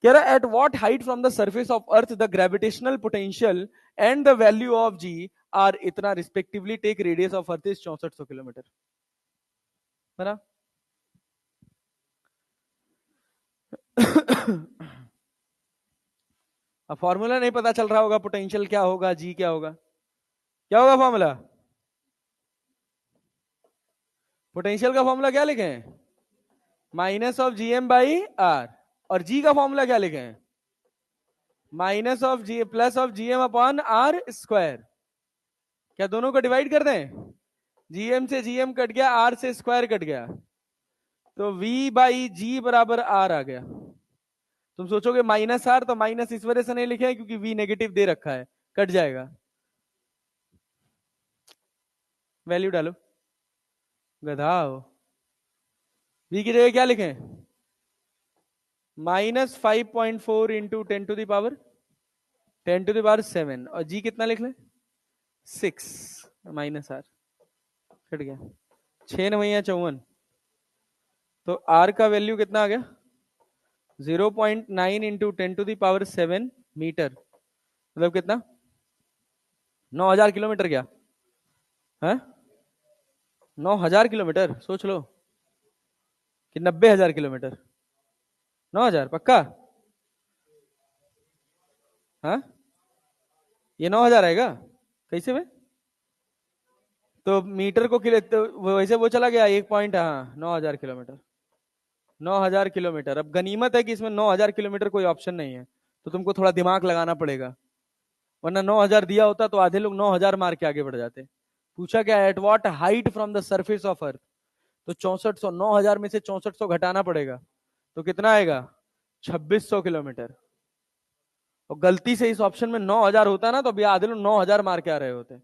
कह रहा है at what height from the surface of earth the gravitational potential and the value of G are इतना respectively, take radius of earth is 6400 kilometre. है ना? अब फॉर्मूला नहीं पता चल रहा होगा, पोटेंशियल क्या होगा, जी क्या होगा? क्या होगा फॉर्मूला? पोटेंशियल का फॉर्मूला क्या लिखे हैं? Minus of GM/R। और जी का फॉर्मूला क्या लिखे हैं? Minus of G plus of GM/R²। क्या दोनों को डिवाइड कर दें? GM से GM कट गया, R से स्क्वायर कट गया, तो V/G बराबर R आ गया। तुम सोचोगे -R, तो माइनस इस वजह से नहीं लिखे हैं क्योंकि V नेगेटिव दे रखा है, कट जाएगा। वैल्यू डालो, गधा हो। V की जगह क्या लिखें? -5.4 इंटू 10⁻7। और G कितना लिख लें? 6 -R। कट गया। 6×9 = 54। तो R का वैल्यू कितना आ गया? 0.9 इंटू 10⁻7 मीटर। मतलब कितना? 9000 किलोमीटर। क्या है? 9000 किलोमीटर। सोच लो कि 90,000 किलोमीटर। 9000 पक्का? हाँ, ये 9000 आएगा कैसे में? तो मीटर को किलो, तो वैसे वो चला गया 1 पॉइंट। हाँ, 9000 किलोमीटर। 9000 किलोमीटर। अब गनीमत है कि इसमें 9000 किलोमीटर कोई ऑप्शन नहीं है, तो तुमको थोड़ा दिमाग लगाना पड़ेगा, वरना 9000 दिया होता तो आधे लोग 9000 मार के आगे बढ़ जाते। पूछा क्या? Eight what height from the surface of अर्थ। तो 6400, 9000 में से 6400 घटाना पड़ेगा, तो कितना आएगा? 2600 किलोमीटर। और गलती से इस ऑप्शन में 9000 होता ना, तो अभी आधे लोग 9000 मार के आ रहे होते।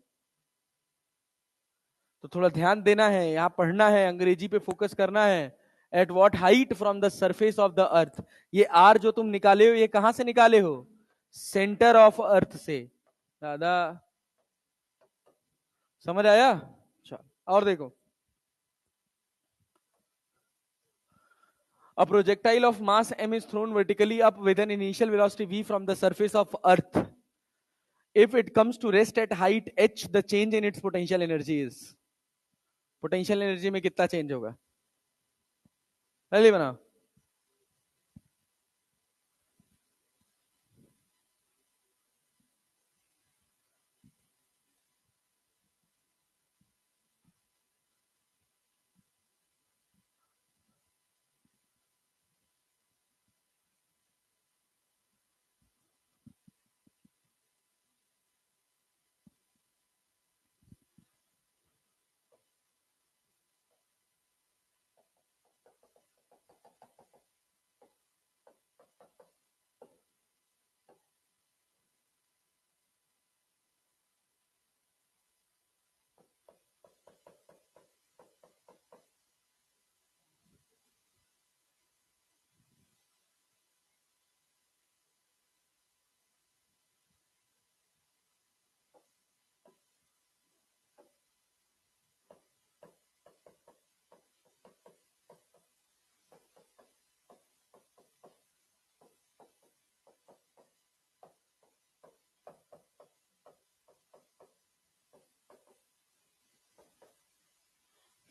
तो थोड़ा ध्यान देना है, यहाँ पढ़ना है, अंग्रेजी पे फोकस करना है। At what height from the surface of the अर्थ। ये आर जो तुम निकाले हो, ये कहां से निकाले हो? सेंटर ऑफ अर्थ से। दादा समझ आया? चल और देखो, a projectile of mass m is thrown vertically up with an initial velocity v from the surface of earth. If it comes to rest at height h, the change in its potential energy is। Potential energy में कितना change होगा? पहले बनाओ।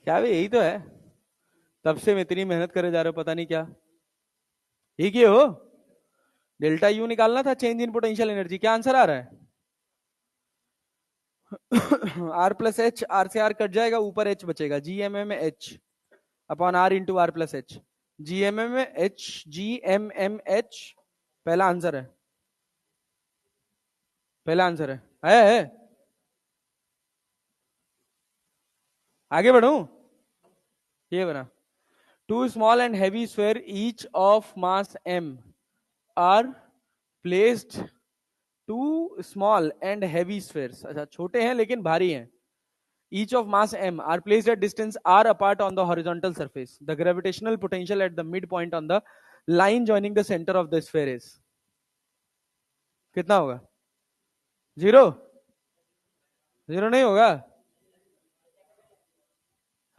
क्या भाई, यही तो है। तब से मैं इतनी मेहनत करे जा रहे हो, पता नहीं क्या। ठीक ही हो। डेल्टा यू निकालना था, चेंज इन पोटेंशियल एनर्जी। क्या आंसर आ रहा है? आर प्लस एच, आर से आर कट जाएगा, ऊपर एच बचेगा, G M M H upon R into R plus H. G M M H, G M M H. पहला आंसर है, पहला आंसर है। आगे बढ़ू। ये बना, two small and heavy sphere each of mass M are placed, two small and heavy spheres, अच्छा छोटे हैं लेकिन भारी हैं, each of mass m are placed at distance r apart on the horizontal surface. The gravitational potential at the midpoint on the line joining the center of the sphere is, कितना होगा? Zero? Zero नहीं होगा।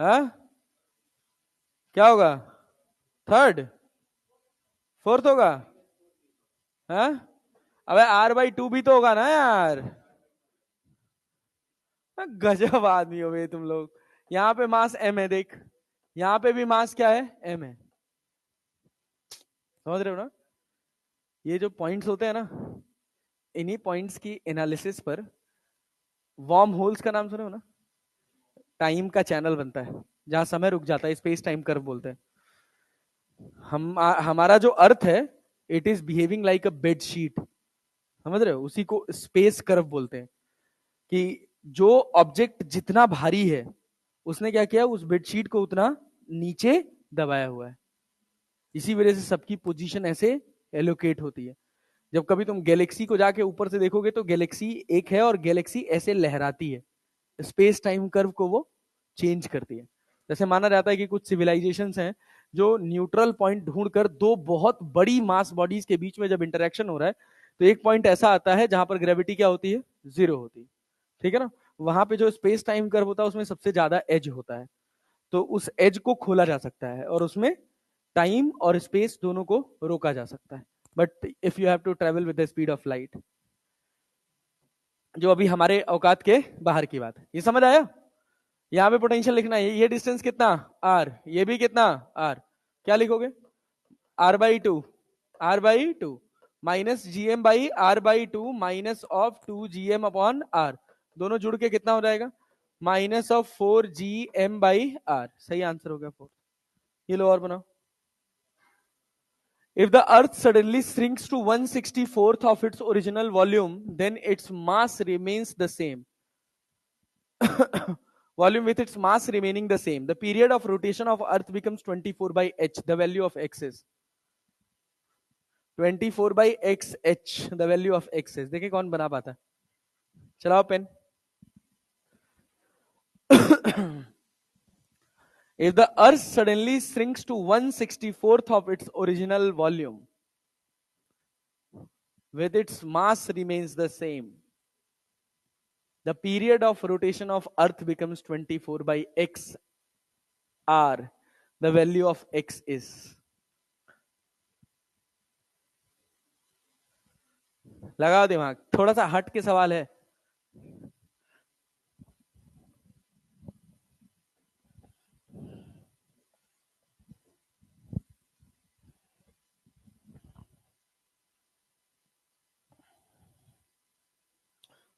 हाँ, क्या होगा? Third? Fourth होगा? हाँ, अबे आर बाई टू भी तो होगा ना यार। गजब आदमी हो बे तुम लोग। यहाँ पे मास m है, देख, यहाँ पे भी मास क्या है? m है। समझ रहे हो ना? ये जो पॉइंट्स होते हैं ना, इन्हीं पॉइंट्स की एनालिसिस पर वॉर्म होल्स का नाम सुने हो ना? टाइम का चैनल बनता है जहां समय रुक जाता है, स्पेस टाइम कर्व बोलते हैं। हमारा जो अर्थ है, it is behaving like a bed sheet. समझ रहे हो? उसी को स्पेस कर्व बोलते हैं। कि जो ऑब्जेक्ट जितना भारी है, उसने क्या किया, उस बेडशीट को उतना नीचे दबाया हुआ है। इसी वजह से सबकी पोजीशन ऐसे एलोकेट होती है। जब कभी तुम गैलेक्सी को जाके ऊपर से देखोगे तो गैलेक्सी एक है और गैलेक्सी ऐसे लहराती है, स्पेस टाइम कर्व को वो चेंज करती है। जैसे माना जाता है कि कुछ सिविलाइजेशंस हैं जो न्यूट्रल पॉइंट ढूंढकर दो बहुत बड़ी मास बॉडीज के बीच में जब इंटरेक्शन हो रहा है, तो एक पॉइंट ऐसा आता है जहां पर ग्रेविटी क्या होती है? जीरो होती है। ठीक है ना? वहां पे जो स्पेस टाइम कर्व होता है उसमें सबसे ज्यादा एज होता है। तो उस एज को खोला जा सकता है और उसमें टाइम और स्पेस दोनों को रोका जा सकता है। But if you have to travel with the speed of light, जो अभी हमारे औकात के बाहर की बात है। ये समझ आया? यहाँ पे पोटेंशियल लिखना है, ये डिस्टेंस कितना? आर, ये भी कितना? आर। क्या लिखोगे? R by two, R by two minus G M by R by two minus of two G M upon R. दोनों जुड़ के कितना हो जाएगा? Minus of four G M by R. सही आंसर हो गया फोर। ये लो और बनाओ। If the earth suddenly shrinks to 1/64th of its original volume, then its mass remains the same. Volume with its mass remaining the same. The period of rotation of earth becomes 24 by h. The value of x is 24 by x h. The value of x is, देखिए कौन बना पाता? चलाओ pen. If the earth suddenly shrinks to 1/64th of its original volume, with its mass remains the same, the period of rotation of earth becomes 24 by x r. The value of x is, लगाओ दिमाग, थोड़ा सा हट के सवाल है।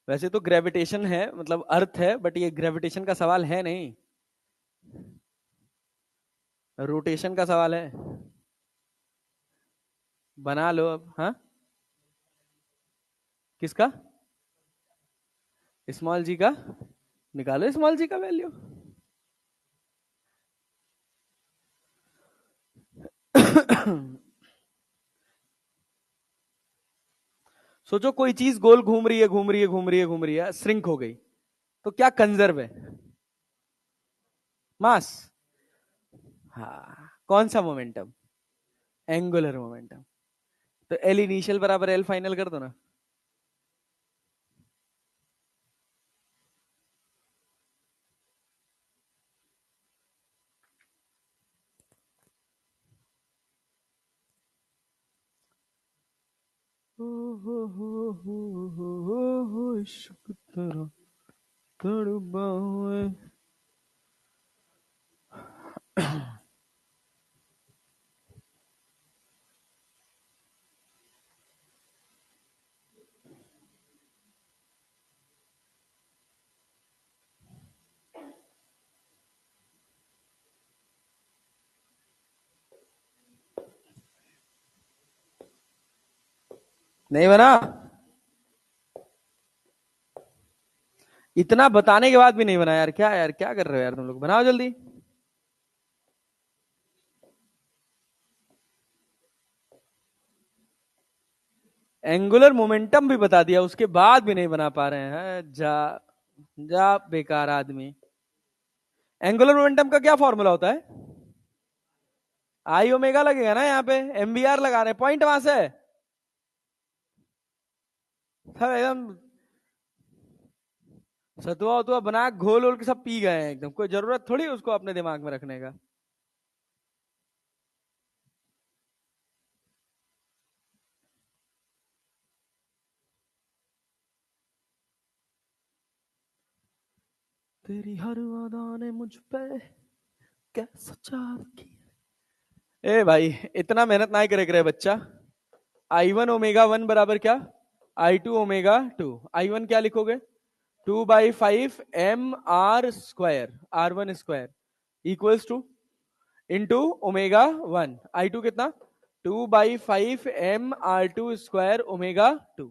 वैसे तो ग्रेविटेशन है, मतलब अर्थ है, बट ये ग्रेविटेशन का सवाल है नहीं, रोटेशन का सवाल है। बना लो अब। हाँ, किसका? स्मॉल जी का? निकालो स्मॉल जी का वैल्यू। सोचो कोई चीज गोल घूम रही है, घूम रही है, घूम रही है, घूम रही है, श्रिंक हो गई, तो क्या कंजर्व है? मास। हाँ, कौन सा मोमेंटम? Angular momentum. तो एल इनिशियल बराबर एल फाइनल कर दो ना। इश्क तेरा तड़पाए। नहीं बना? इतना बताने के बाद भी नहीं बना यार, क्या यार, क्या कर रहे हो यार तुम लोग, बनाओ जल्दी। एंगुलर मोमेंटम भी बता दिया, उसके बाद भी नहीं बना पा रहे हैं, जा जा बेकार आदमी। एंगुलर मोमेंटम का क्या फॉर्मूला होता है? आई ओमेगा लगेगा ना, यहाँ पे एमबीआर लगा रहे हैं, पॉइंट वहां से सब एकदम सतुआ उतुआ बना घोल वोल के सब पी गए हैं एकदम, कोई जरूरत थोड़ी उसको अपने दिमाग में रखने का। तेरी हर अदा ने मुझ पे कैसा चार किया। ए भाई, इतना मेहनत ना ही करे करे बच्चा। आई वन ओमेगा वन बराबर क्या? I two omega two. I one क्या लिखोगे? 2/5 mr² r1² equals to into omega 1। I two कितना? 2/5 mr² ओमेगा 2।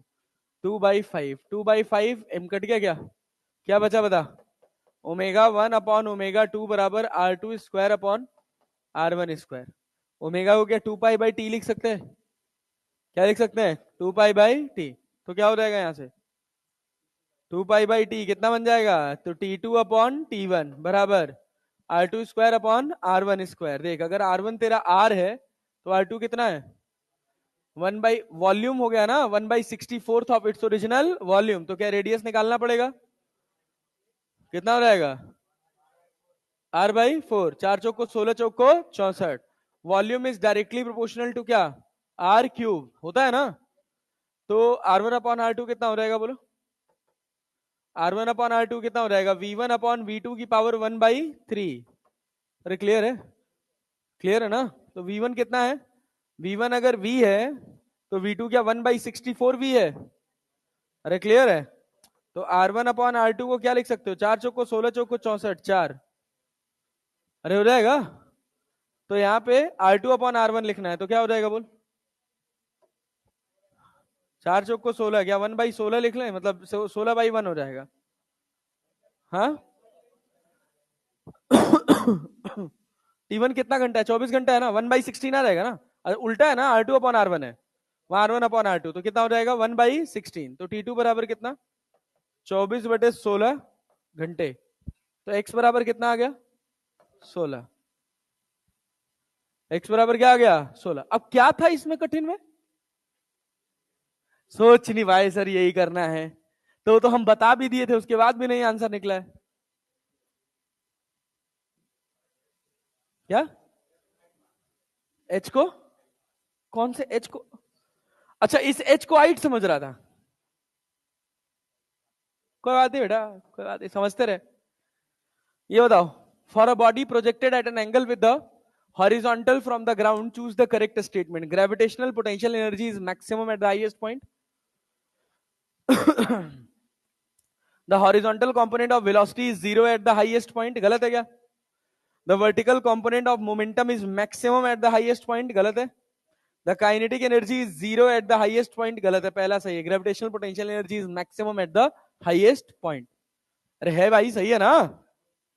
2/5, 2/5 m कट गया, क्या क्या बचा बता? ओमेगा 1/ओमेगा 2 बराबर r2² अपॉन r1²। ओमेगा को क्या 2π/t लिख सकते हैं? क्या लिख सकते हैं? 2π/t। तो क्या हो जाएगा यहां से? 2π/t कितना बन जाएगा? तो T2/T1 बराबर r2² अपॉन r1²। देख, अगर r1 तेरा r है तो r2 कितना है? 1/वॉल्यूम हो गया ना, 1/64 ऑफ इट्स ओरिजिनल वॉल्यूम। तो क्या रेडियस निकालना पड़ेगा? कितना हो जाएगा? r/4। 4 चौको 16, चौको 64। Volume is directly proportional to क्या? r³ होता है ना। तो r1/r2 कितना हो जाएगा बोलो? r1/r2 कितना हो जाएगा? v1/v2 की पावर 1/3। अरे क्लियर है? क्लियर है ना? तो v1 कितना है? v1 अगर v है तो v2 क्या 1/64 v है? अरे क्लियर है? तो r1/r2 को क्या लिख सकते हो? 4 चौको 16, चौको 64, 4। अरे हो जाएगा। तो यहाँ पे r2/r1 लिखना है, तो क्या हो जाएगा बोल? 4 चौको 16, क्या 1/16 लिख लें, मतलब 16/1 हो जाएगा। हाँ। T1 कितना घंटा है? 24 घंटा है ना, 1/16 आ जाएगा ना। उल्टा है ना, r2/r1 है, वहां r1/r2, तो कितना हो जाएगा? 1/16। तो T2 बराबर कितना? 24/16 घंटे। तो x बराबर कितना आ गया? 16। x बराबर क्या आ गया? 16। अब क्या था इसमें कठिन में? सोच नहीं भाई, सर यही करना है। तो हम बता भी दिए थे, उसके बाद भी नहीं आंसर निकला है। क्या? h को? कौन से h को? अच्छा, इस h को हाइट समझ रहा था। कोई बात नहीं बेटा, कोई बात नहीं, समझते रहे। ये बताओ, for a body projected at an angle with the horizontal from the ground, choose the correct statement. Gravitational potential energy is maximum at the highest point. The horizontal component of velocity is 0 at the highest point. गलत है क्या? The vertical component of momentum is maximum at the highest point. गलत है। The kinetic energy is 0 at the highest point. गलत है, पहला सही है। Gravitational potential energy is maximum at the highest point. अरे है भाई, सही है ना?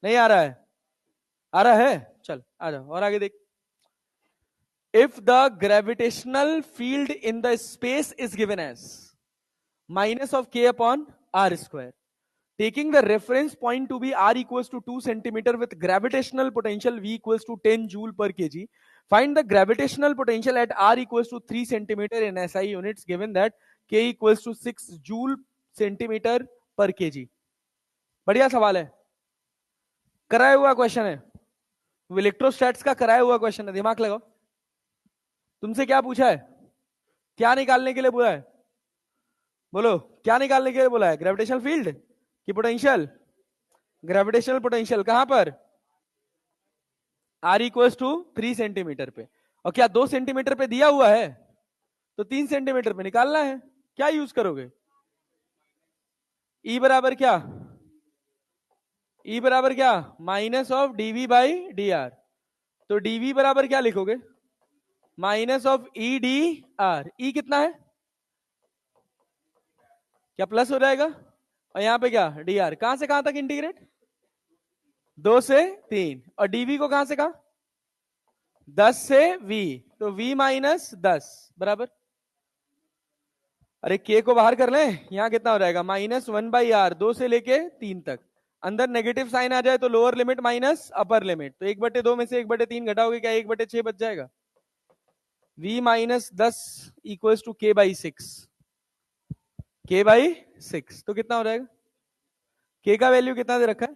नहीं आ रहा है? आ रहा है? चल आ जाओ और आगे देख। If the gravitational field in the space is given as -k/r², taking the reference point to be r equals to 2 centimeter with gravitational potential v equals to 10 joule per kg, find the gravitational potential at r equals to 3 centimeter in SI units given that k equals to 6 joule centimeter per kg। बढ़िया सवाल है, कराया हुआ question है, इलेक्ट्रोस्टैट्स का कराया हुआ question है, दिमाग लगाओ। तुमसे क्या पूछा है? क्या निकालने के लिए बोला है? बोलो, क्या निकालने के लिए बोला है? ग्रेविटेशनल फील्ड की पोटेंशियल? ग्रेविटेशनल पोटेंशियल कहां पर? r इक्वल टू 3 सेंटीमीटर पे, और क्या 2 सेंटीमीटर पे दिया हुआ है, तो 3 सेंटीमीटर पे निकालना है। क्या यूज करोगे? E बराबर क्या? E बराबर क्या? Minus of dv by D R. तो dv बराबर क्या लिखोगे? Minus of E D R. E कितना है? क्या प्लस हो जाएगा? और यहां पे क्या? D R. कहां से कहां तक इंटीग्रेट? 2 से 3। और dv को कहां से कहां? 10 से v। तो v माइनस 10 बराबर, अरे k को बाहर कर लें, यहां कितना हो जाएगा? माइनस 1/r, 2 से लेके 3 तक। अंदर नेगेटिव साइन आ जाए तो lower limit minus upper limit, तो 1/2 में से 1/3 घटाओगे, क्या 1/6 बच जाएगा? v minus 10 equals to k/6। k/6 तो कितना हो जाएगा? k का वैल्यू कितना दे रखा है?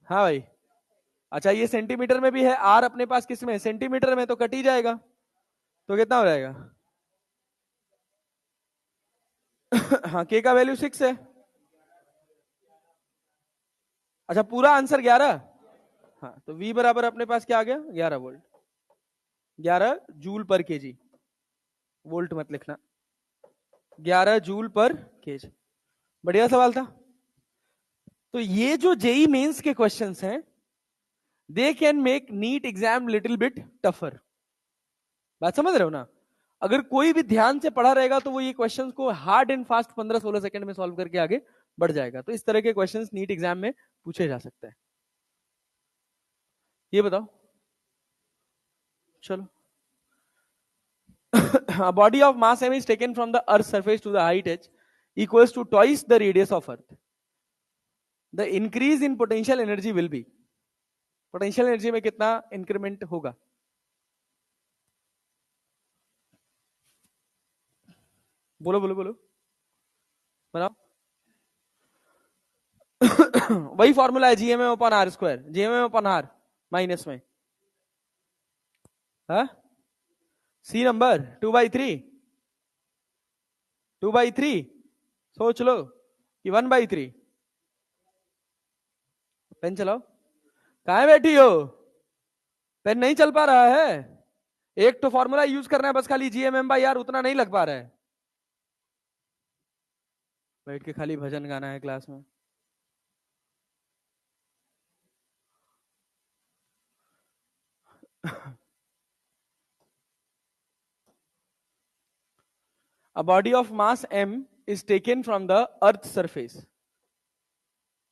हाँ भाई। अच्छा, ये सेंटीमीटर में भी है, r अपने पास किस में? सेंटीमीटर में, तो कट ही जाएगा। तो कितना हो जाएगा? हाँ, k का वैल्यू 6 है। अच्छा, पूरा आंसर 11। हाँ, तो v बराबर अपने पास क्या आ गया? 11 वोल्ट। 11 जूल पर केजी, वोल्ट मत लिखना, 11 जूल पर केजी। बढ़िया सवाल था। तो ये जो जेई मेंस के क्वेश्चंस हैं, they can make NEET exam little bit tougher. बात समझ रहे हो ना? अगर कोई भी ध्यान से पढ़ा रहेगा तो वो ये क्वेश्चंस को हार्ड एंड फास्ट 15-16 सेकंड में सॉल्व करके आगे बढ़ जाएगा। तो इस तरह के क्वेश्चंस नीट एग्जाम में पूछे जा सकते हैं। ये बताओ, चलो। A body of mass m is taken from the earth's surface to the height h equals to twice the radius of earth. The increase in potential energy will be, potential energy में कितना increment होगा? बोलो बोलो बोलो, बताओ। वही formula है, GMM upon R square, GMM upon R minus में, हाँ, सी नंबर 2/3, 2/3 सोच लो, कि 1/3। पेन चलाओ। कहां बैठी हो? पेन नहीं चल पा रहा है? एक तो फॉर्मूला यूज करना है बस, खाली जीएमएम बाई आर, उतना नहीं लग पा रहा है। बैठ के खाली भजन गाना है क्लास में। A body of mass m is taken from the earth surface।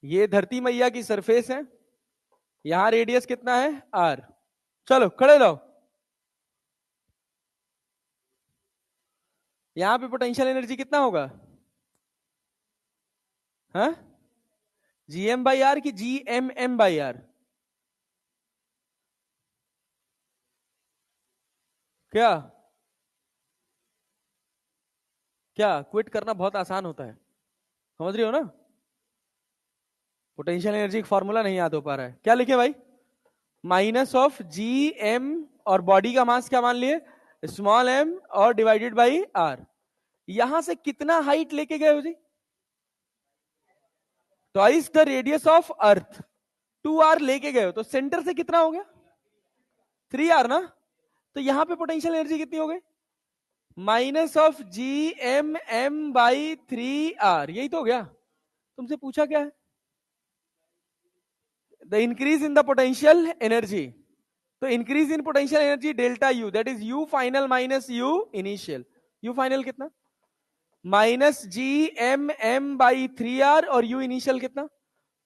ये धरती मैया की सरफेस है, यहां रेडियस कितना है? r। चलो खड़े रहो। यहां पे पोटेंशियल एनर्जी कितना होगा? हाँ, जीएम बाई आर की GMM/r? क्या क्या क्विट करना बहुत आसान होता है, समझ रही हो ना? पोटेंशियल एनर्जी का फॉर्मूला नहीं याद हो पा रहा है, क्या लिखे भाई? माइनस ऑफ GM, और बॉडी का मास क्या मान लिए? स्मॉल m, और डिवाइडेड बाई r। यहां से कितना हाइट लेके गए हो जी? Twice the radius of earth, 2r लेके गए हो, तो सेंटर से कितना हो गया? 3r ना। तो यहां पे पोटेंशियल एनर्जी कितनी हो गई? Minus of GMM/3r। यही तो हो गया। तुमसे पूछा क्या है? The increase in the potential energy. तो increase in potential energy delta U, that is U final minus U initial. U final कितना? -GMM/3r, और यू इनिशियल कितना?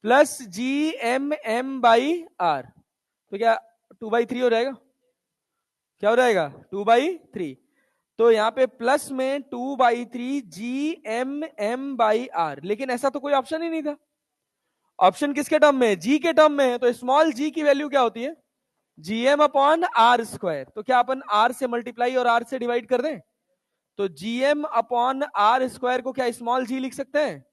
Plus GMM/r। तो क्या 2/3 हो जाएगा? क्या हो जाएगा? 2/3। तो यहां पे प्लस में 2/3 GMM/r, लेकिन ऐसा तो कोई ऑप्शन ही नहीं था। ऑप्शन किसके टर्म में? जी के टर्म में है। तो स्मॉल जी की वैल्यू क्या होती है? GM upon R square. तो क्या अपन आर से मल्टीप्लाई और आर से डिवाइड कर दें? तो GM अपॉन आर स्क्वायर को क्या स्मॉल जी लिख सकते हैं?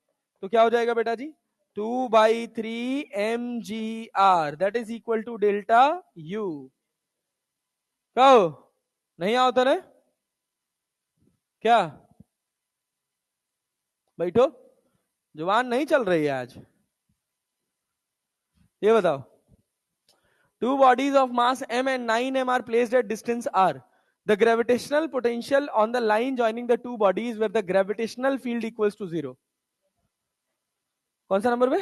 तो क्या हो जाएगा बेटा जी? 2/3 mgr, that is equal to delta U. कहो नहीं आता ना? क्या बैठो, जुबान नहीं चल रही है आज। ये बताओ, Two bodies of mass m and 9m are placed at distance r. The gravitational potential on the line joining the two bodies where the gravitational field equals to 0. कौन सा नंबर पे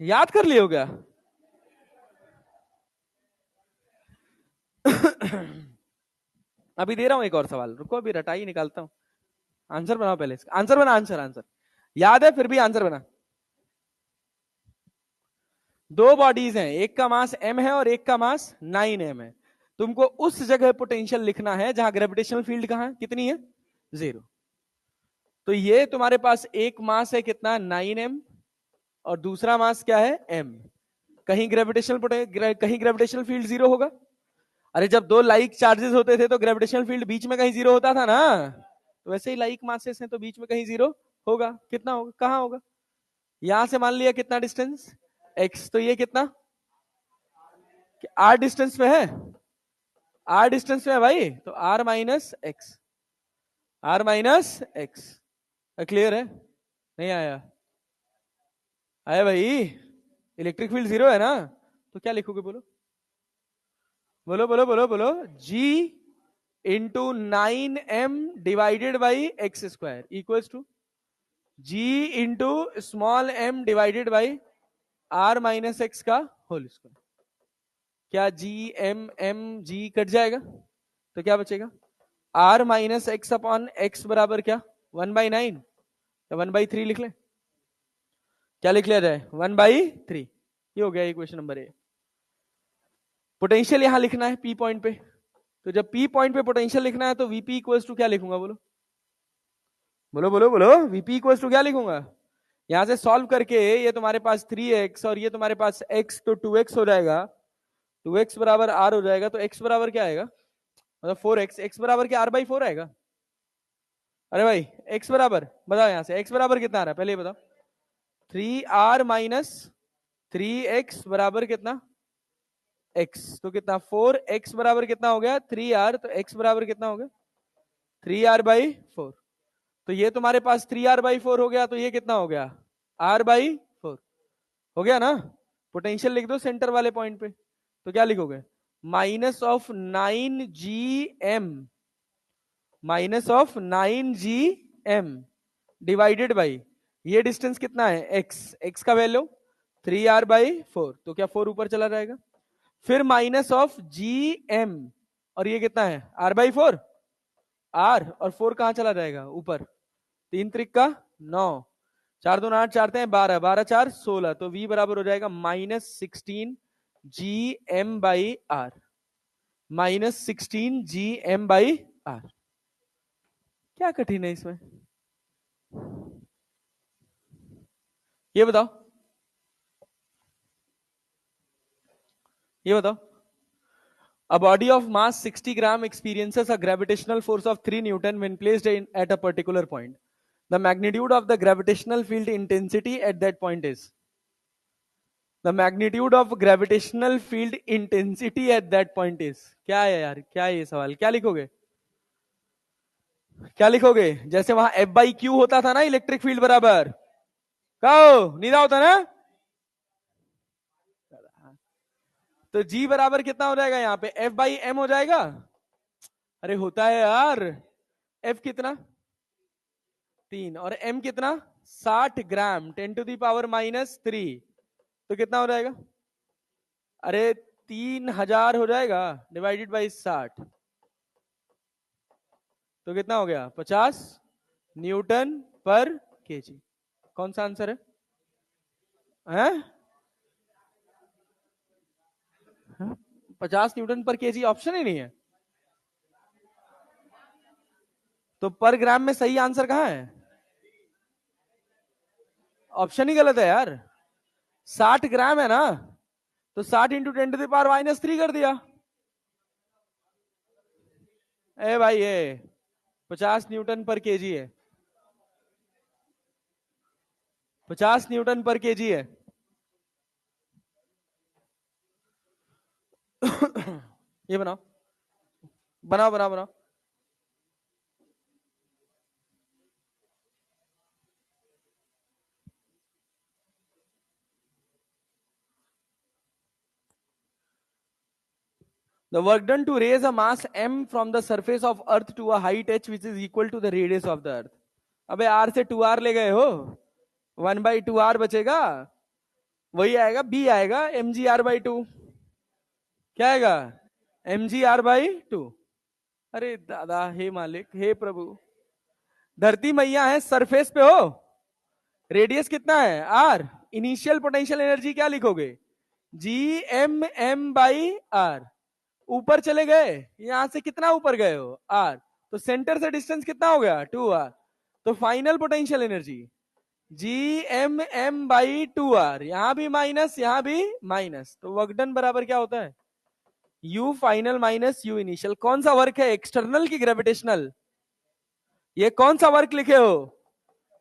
याद कर लिए हो क्या? अभी दे रहा हूं एक और सवाल, रुको अभी रटाई निकालता हूं. आंसर बनाओ पहले इसका. आंसर बना, आंसर आंसर याद है फिर भी आंसर बना. दो बॉडीज हैं, एक का मास m है और एक का मास 9m है. तुमको उस जगह पोटेंशियल लिखना है जहां ग्रेविटेशनल फील्ड कहां कितनी है? 0. तो ये तुम्हारे पास एक मास है कितना? 9m. और दूसरा मास क्या है? m. कहीं ग्रेविटेशनल फील्ड 0 होगा? अरे जब दो लाइक चार्जेस होते थे तो ग्रेविटेशनल फील्ड बीच में कहीं 0 होता था ना. तो वैसे ही लाइक मासेस हैं तो बीच में कहीं 0 होगा. कितना होगा? कहां होगा? यहां से मान लिया कितना डिस्टेंस? x. तो ये कितना? r डिस्टेंस में है. r डिस्टेंस में है भाई, तो r minus x. r minus x. Clear है? नहीं आया? आया भाई. इलेक्ट्रिक फील्ड 0 है ना, तो क्या लिखोगे? बोलो बोलो बोलो बोलो बोलो. g into 9m divided by X square equals to g into small m divided by r minus X का होल स्क्वायर. क्या g m m g cut जाएगा तो क्या बचेगा? r minus X upon X बराबर क्या? 1/9 या 1/3 लिख ले. क्या लिख लिया जाए? 1/3. ये हो गया इक्वेशन नंबर ए. पोटेंशियल यहां लिखना है पी पॉइंट पे. तो जब पी पॉइंट पे पोटेंशियल लिखना है तो वीपी इक्वल्स टू क्या लिखूंगा? बोलो बोलो बोलो बोलो. वीपी इक्वल्स टू क्या लिखूंगा? यहां से सॉल्व करके ये तुम्हारे पास 3x और ये तुम्हारे पास x, तो 2x हो जाएगा. 2x बराबर r हो जाएगा. तो x बराबर क्या आएगा? मतलब 4x. x बराबर क्या? r/4 आएगा. अरे भाई x बराबर बताओ, यहां से x बराबर कितना आ रहा है पहले ये बताओ. 3r माइनस 3x बराबर कितना? x. तो कितना? 4x बराबर कितना हो गया? 3r. तो x बराबर कितना हो गया? 3r/4. तो ये तुम्हारे पास 3r/4 हो गया. तो ये कितना हो गया? r/4 हो गया ना. पोटेंशियल लिख दो सेंटर वाले पॉइंट पे. तो क्या लिखोगे? Minus of 9gm, minus of 9gm divided by ये डिस्टेंस कितना है? x. x का वैल्यू 3r/4. तो क्या 4 ऊपर चला जाएगा. फिर माइनस ऑफ gm और ये कितना है? r/4. r और 4 कहां चला जाएगा? ऊपर. 3 त्रिक का 9, 4 2 8, 4 12, 12 4 16. तो v बराबर हो जाएगा -16gm/r. -16gm/r. क्या कठिन है इसमें? ये बताओ, ये बताओ. A body of mass 60 gram experiences a gravitational force of 3 Newton when placed at a particular point. The magnitude of the gravitational field intensity at that point is. The magnitude of gravitational field intensity at that point is. क्या है यार? क्या है ये सवाल? क्या लिखोगे? क्या लिखोगे? जैसे वहां F/Q होता था ना, इलेक्ट्रिक फील्ड बराबर. कहो नीदा होता ना. तो G बराबर कितना हो जाएगा यहाँ पे? F/m हो जाएगा. अरे होता है यार. F कितना? 3. और M कितना? 60 ग्राम 10⁻⁻3. तो कितना हो जाएगा? अरे 3000 हो जाएगा डिवाइडेड बाई 60. तो कितना हो गया? 50 न्यूटन पर केजी. कौन सा आंसर है? हैं? 50 न्यूटन पर केजी ऑप्शन ही नहीं है. तो पर ग्राम में सही आंसर कहां है? ऑप्शन ही गलत है यार. 60 ग्राम है ना, तो 60 इंटू 10⁻³ कर दिया. ए भाई ये 50 न्यूटन पर केजी है. 50 न्यूटन पर केजी है. ये बनाओ बनाओ बनाओ बनाओ. The work done to raise a mass m from the surface of earth to a height h which is equal to the radius of the earth. अबे r से 2r ले गए हो, 1/2r बचेगा, वही आएगा, b आएगा mgr/2. क्या आएगा? mgr/2. अरे दादा, हे मालिक, हे प्रभु. धरती मैया है, सरफेस पे हो, रेडियस कितना है? आर. इनिशियल पोटेंशियल एनर्जी क्या लिखोगे? Gm/r. ऊपर चले गए, यहां से कितना ऊपर गए हो? r. तो सेंटर से डिस्टेंस कितना हो गया? 2r. तो फाइनल पोटेंशियल एनर्जी Gmm/2r. यहां भी माइनस, यहां भी माइनस, तो वर्क डन बराबर क्या होता है? U final minus U initial. कौन सा वर्क है, एक्सटर्नल की ग्रेविटेशनल? ये कौन सा वर्क लिखे हो?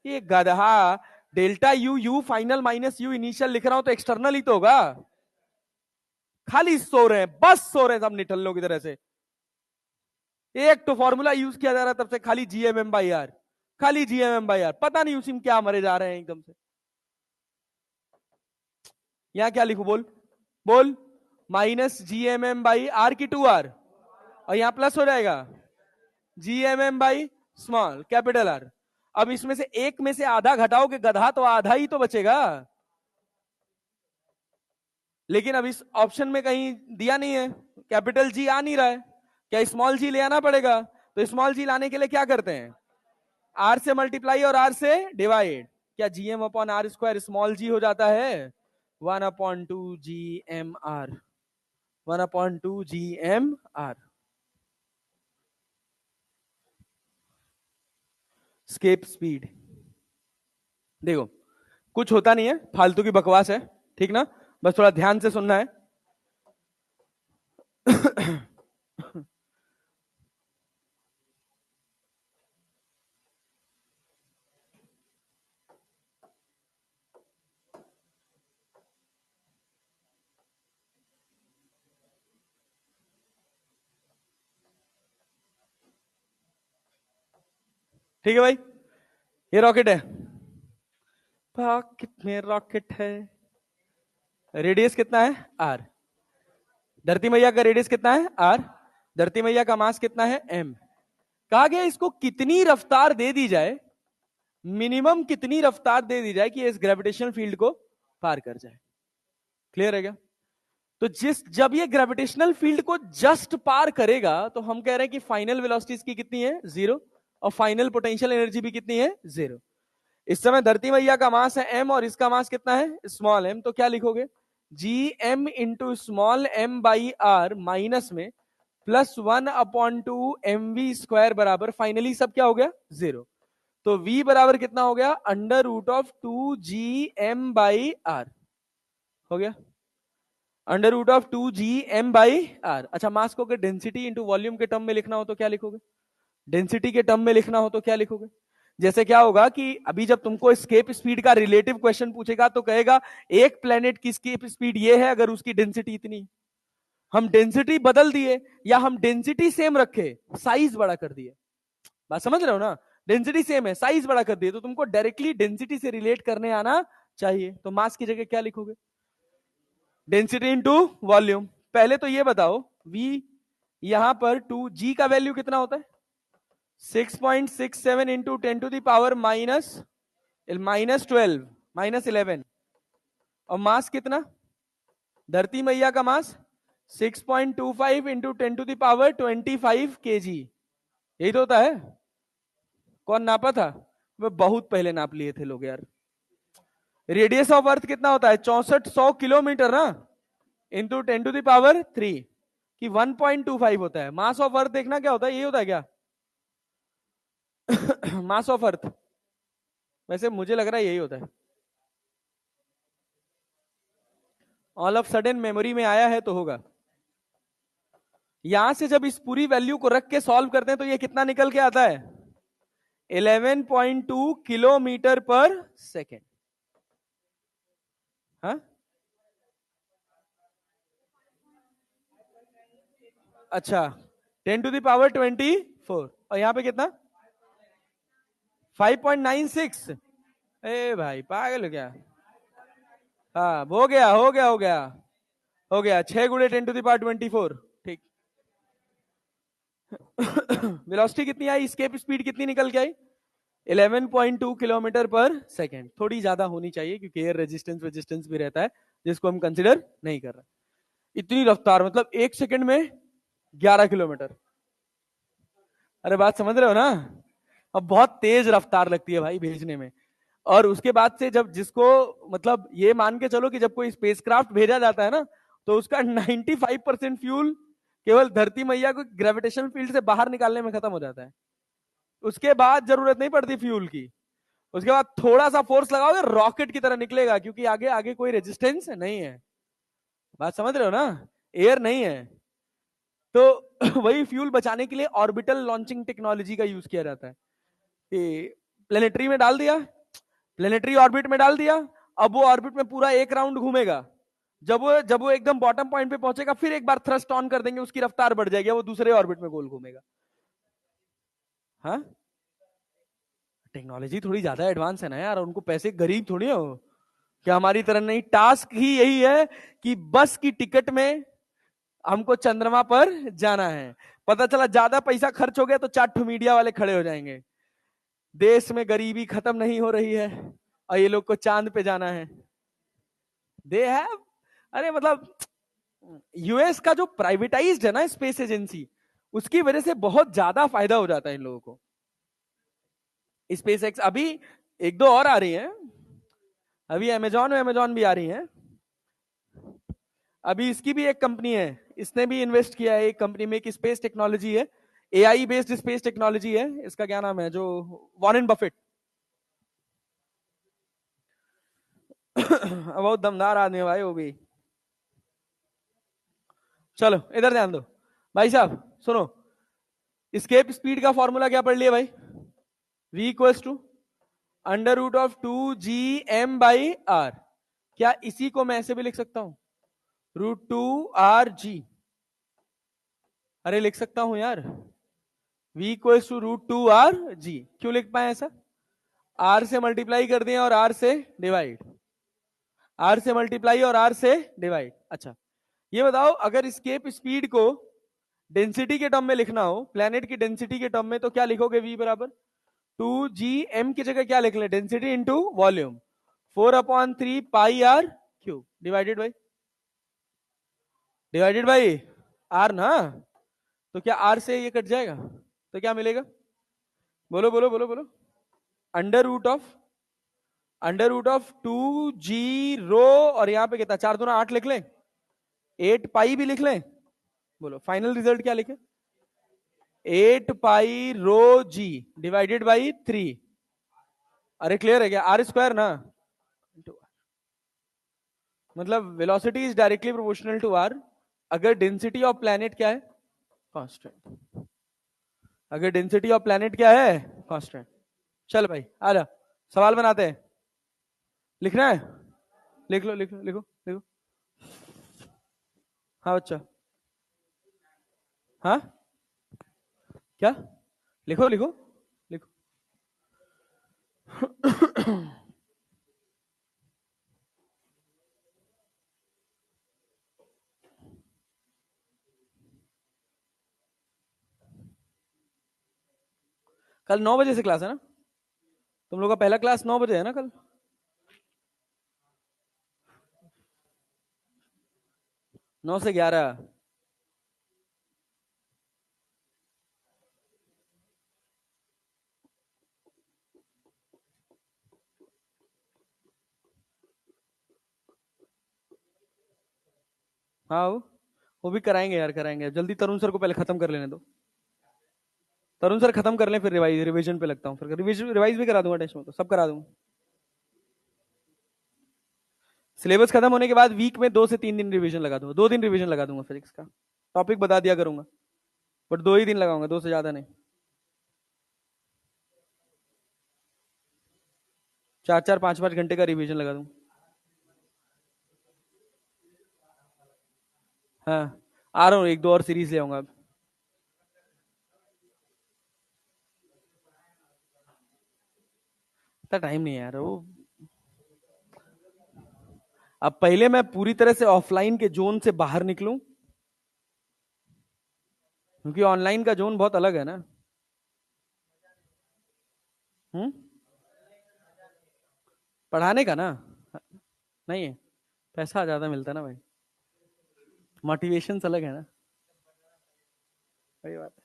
ये गधा, delta U, U final minus U initial लिख रहा हूं तो एक्सटर्नल ही तो होगा. खाली सो रहे हैं, बस सो रहे हैं सब निठल्लों की तरह से. एक तो फॉर्मूला यूज किया जा रहा है तब से, खाली Gmm/r, खाली Gmm/r. पता नहीं उसी में क्या मरे जा रहे हैं एकदम से. यहां क्या लिखू? बोल बोल. माइनस Gmm/r की 2r, और यहां प्लस हो जाएगा Gmm/स्मॉल कैपिटल R. अब इसमें से एक में से आधा घटाओगे गधा, तो आधा ही तो बचेगा. लेकिन अब इस ऑप्शन में कहीं दिया नहीं है, कैपिटल G आ नहीं रहा है. क्या स्मॉल g ले आना पड़ेगा? तो स्मॉल g लाने के लिए क्या करते हैं? r से मल्टीप्लाई और r से डिवाइड. क्या Gm/r² स्मॉल g हो जाता है? 1/2 Gmr. 1/2 Gmr. Escape speed. देखो, कुछ होता नहीं है, फालतू की बकवास है, ठीक ना? बस थोड़ा ध्यान से सुनना है. ठीक है भाई, ये रॉकेट है, पॉकेट में रॉकेट है. रेडियस कितना है? r. धरती मैया का रेडियस कितना है? r. धरती मैया का मास कितना है? m. कहा गया इसको कितनी रफ्तार दे दी जाए, मिनिमम कितनी रफ्तार दे दी जाए कि इस ग्रेविटेशनल फील्ड को पार कर जाए. क्लियर है क्या? तो जब ये ग्रेविटेशनल फील्ड को जस्ट पार करेगा तो हम कह रहे हैं कि फाइनल वेलोसिटी इसकी कितनी है? 0. और फाइनल पोटेंशियल एनर्जी भी कितनी है? 0. इस समय धरती मैया का मास है m और इसका मास कितना है? Small m. तो क्या लिखोगे? Gm into small m/r minus में +1/2 mv² बराबर फाइनली सब क्या हो गया? 0. तो v बराबर कितना हो गया? √2 Gm/r हो गया. √2 Gm/r. अच्छा, मास को अगर डेंसिटी इंटू वॉल्यूम के टर्म में लिखना हो तो क्या लिखोगे? डेंसिटी के टर्म में लिखना हो तो क्या लिखोगे? जैसे क्या होगा कि अभी जब तुमको एस्केप स्पीड का रिलेटिव क्वेश्चन पूछेगा तो कहेगा एक प्लेनेट की एस्केप स्पीड ये है अगर उसकी डेंसिटी इतनी. हम डेंसिटी बदल दिए या हम डेंसिटी सेम रखे, साइज बड़ा कर दिए. बात समझ रहे हो ना? डेंसिटी सेम है, साइज बड़ा कर दिए, तो तुमको डायरेक्टली डेंसिटी से रिलेट करने आना चाहिए. तो मास की जगह क्या लिखोगे? Density into volume. पहले तो ये बताओ, v यहां पर 2g का वैल्यू कितना होता है? 6.67 इंटू 10⁻⁻12 -11. और मास कितना? धरती मैया का मास 6.25 इंटू 10⁻25 kg. यही तो होता है. कौन नापा था? वो बहुत पहले नाप लिए थे लोग यार. रेडियस ऑफ अर्थ कितना होता है? 6400 किलोमीटर ना, इंटू 10⁻³ कि 1.25 होता है. मास ऑफ अर्थ देखना क्या होता है, ये होता है क्या? मास ऑफ अर्थ, वैसे मुझे लग रहा है यही होता है. ऑल ऑफ सडन मेमोरी में आया है तो होगा. यहां से जब इस पूरी वैल्यू को रख के सॉल्व करते हैं तो ये कितना निकल के आता है? 11.2 किलोमीटर पर सेकेंड. हाँ, अच्छा, 10⁻24. और यहां पे कितना? 5.96. ए भाई पागल हो क्या? हाँ, हो गया हो गया हो गया हो गया. 6 × 10⁻24. ठीक. वेलोसिटी कितनी आई, स्केप स्पीड कितनी निकल के आई, 11.2 किलोमीटर पर सेकेंड। थोड़ी ज्यादा होनी चाहिए क्योंकि एयर रेजिस्टेंस भी रहता है जिसको हम कंसिडर नहीं कर रहे। इतनी रफ्तार मतलब 1 सेकंड में 11 किलोमीटर। अरे बात समझ रहे हो ना। अब बहुत तेज रफ्तार लगती है भाई भेजने में। और उसके बाद से जब जिसको मतलब ये मान के चलो कि जब कोई स्पेसक्राफ्ट भेजा जाता है ना तो उसका 95% फ्यूल केवल धरती मैया को ग्रेविटेशन फील्ड से बाहर निकालने में खत्म हो जाता है। उसके बाद जरूरत नहीं पड़ती फ्यूल की। उसके बाद थोड़ा सा फोर्स लगाओगे रॉकेट की तरह निकलेगा क्योंकि आगे आगे कोई रेजिस्टेंस नहीं है। बात समझ रहे हो ना, एयर नहीं है। तो वही फ्यूल बचाने के लिए ऑर्बिटल लॉन्चिंग टेक्नोलॉजी का यूज किया जाता है कि प्लेनेटरी में डाल दिया, प्लेनेटरी ऑर्बिट में डाल दिया, अब वो ऑर्बिट में पूरा एक राउंड घूमेगा। जब वो एकदम बॉटम पॉइंट पे पहुंचेगा फिर एक बार थ्रस्ट ऑन कर देंगे, उसकी रफ्तार बढ़ जाएगी, वो दूसरे ऑर्बिट में गोल घूमेगा। हाँ, टेक्नोलॉजी थोड़ी ज्यादा एडवांस है ना यार, उनको पैसे गरीब थोड़ी हो क्या हमारी तरह। नहीं, टास्क ही यही है कि बस की टिकट में हमको चंद्रमा पर जाना है। पता चला ज्यादा पैसा खर्च हो गया तो 4 मीडिया वाले खड़े हो जाएंगे, देश में गरीबी खत्म नहीं हो रही है और ये लोग को चांद पे जाना है। दे हैव, अरे मतलब यूएस का जो प्राइवेटाइज्ड है ना स्पेस एजेंसी, उसकी वजह से बहुत ज्यादा फायदा हो जाता है इन लोगों को। स्पेस एक्स अभी एक दो और आ रही है, अभी अमेजॉन भी आ रही है। अभी इसकी भी एक कंपनी है, इसने भी इन्वेस्ट किया है एक कंपनी में, एक स्पेस टेक्नोलॉजी है, एआई बेस्ड स्पेस टेक्नोलॉजी है। इसका क्या नाम है, जो वॉरेन बफेट। बहुत दमदार आदमी है भाई वो भी। चलो इधर ध्यान दो भाई साहब, सुनो। स्केप स्पीड का फॉर्मूला क्या पढ़ लिया भाई, v equals to √2 g m/r। क्या इसी को मैं ऐसे भी लिख सकता हूं, √2 r g। अरे लिख सकता हूं यार, v equals to √2 r g। क्यों लिख पाए ऐसा, r से मल्टीप्लाई कर दिया और r से डिवाइड, r से मल्टीप्लाई और r से डिवाइड। अच्छा ये बताओ, अगर स्केप स्पीड को डेंसिटी के टर्म में लिखना हो, प्लेनेट की डेंसिटी के टर्म में, तो क्या लिखोगे, v बराबर 2gm की जगह क्या लिख ले, density into volume, 4/3 πr³ divided by R ना। तो क्या आर से ये कट जाएगा तो क्या मिलेगा, बोलो बोलो बोलो बोलो। अंडर रूट ऑफ 2g रो, और यहां पे कितना, 4×2=8 लिख लें, 8 पाई भी लिख लें। बोलो फाइनल रिजल्ट क्या लिखे, 8 π ρg डिवाइडेड बाई 3। अरे क्लियर है क्या, r² ना, मतलब velocity is directly proportional to R अगर डेंसिटी ऑफ प्लैनेट क्या है, कांस्टेंट। अगर डेंसिटी ऑफ प्लैनेट क्या है, कांस्टेंट। चल भाई आ जा, सवाल बनाते हैं। लिखना है, लिख लो लिख लो लिखो लिखो। हाँ बच्चा, हाँ क्या, लिखो लिखो लिखो। कल 9 बजे से क्लास है ना, तुम लोग का पहला क्लास 9 बजे है ना कल। 9 से 11। हाँ वो भी कराएंगे यार, कराएंगे जल्दी। तरुण सर को पहले खत्म कर लेने दो, तरुण सर खत्म कर लें फिर रिवीजन पे लगता हूँ, फिर रिवाइज भी करा दूंगा, टेस्ट में तो सब करा दूंगा। सिलेबस खत्म होने के बाद वीक में 2 से 3 दिन रिवीजन लगा दूंगा, 2 दिन रिवीजन लगा दूंगा फिजिक्स का, टॉपिक बता दिया करूंगा, बट 2 ही दिन लगाऊंगा, 2 से ज्यादा नहीं। 4-4 5-5 घंटे का रिवीजन लगा दूंगा। हाँ आ रहा हूँ, 1-2 और सीरीज ले आऊंगा अब। इतना टाइम नहीं है यार वो। अब पहले मैं पूरी तरह से ऑफलाइन के जोन से बाहर निकलूं, क्योंकि ऑनलाइन का जोन बहुत अलग है ना। पढ़ाने का ना नहीं है, पैसा ज्यादा मिलता है ना भाई, मोटिवेशन अलग है ना, वही बात है।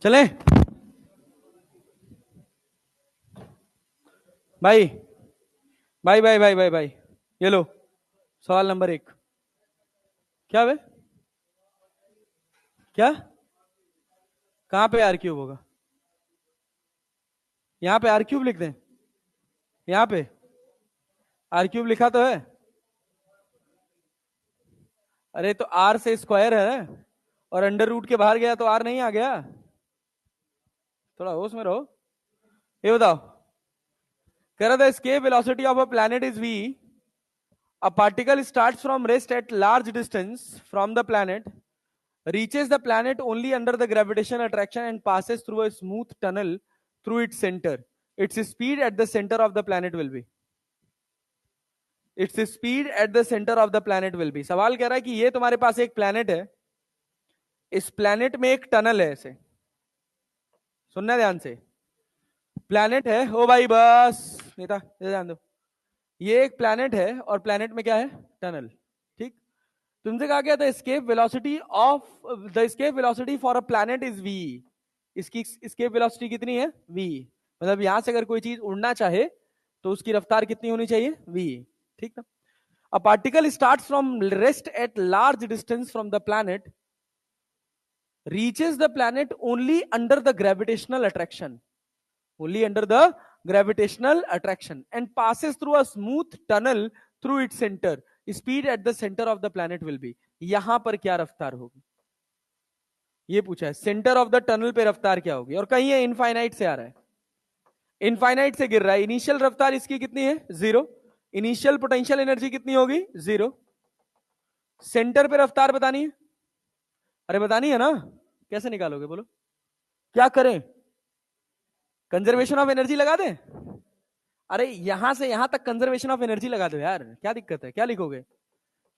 चले भाई, भाई ये लो सवाल नंबर 1। क्या वे, क्या, कहां पे आर क्यूब होगा? यहां पे आर क्यूब लिख दें? यहां पे आर क्यूब लिखा तो है। अरे तो आर से स्क्वायर है और अंडर रूट के बाहर गया तो आर नहीं आ गया? थोड़ा होश में रहो। ये बताओ, कह रहा था escape velocity of a planet is v. A particle starts from rest at large distance from the planet, reaches the planet only under the gravitational attraction and passes through a smooth tunnel through its center. Its speed at the center of the planet will be. Its speed at the center of the planet will be. सवाल कह रहा है कि ये तुम्हारे पास एक planet है, इस प्लैनेट में एक टनल है, ऐसे सुनना ध्यान से। प्लैनेट है, ओ भाई बस नेता ध्यान दो, ये एक प्लैनेट है और प्लैनेट में क्या है? टनल। ठीक, तुमसे कहा गया था escape velocity of the escape velocity for a planet is v. इसकी escape velocity कितनी है? v। मतलब यहां से अगर कोई चीज उड़ना चाहे तो उसकी रफ्तार कितनी होनी चाहिए? v। ठीक ना? A particle starts from rest at large distance from the planet, reaches the planet only under the gravitational attraction, only under the gravitational attraction, and passes through a smooth tunnel through its center. Speed at the center of the planet will be. यहां पर क्या रफ्तार होगी? ये पूछा है, centre of the tunnel पे रफ्तार क्या होगी? और कहीं ये इनफाइनाइट से आ रहा है, इनफाइनाइट से गिर रहा है। इनिशियल रफ्तार इसकी कितनी है? 0। इनिशियल पोटेंशियल एनर्जी कितनी होगी? 0। सेंटर पे रफ्तार बतानी है, अरे बतानी है ना, कैसे निकालोगे बोलो? क्या करें, कंजर्वेशन ऑफ एनर्जी लगा दें? अरे यहां से यहां तक कंजर्वेशन ऑफ एनर्जी लगा दो यार, क्या दिक्कत है? क्या लिखोगे?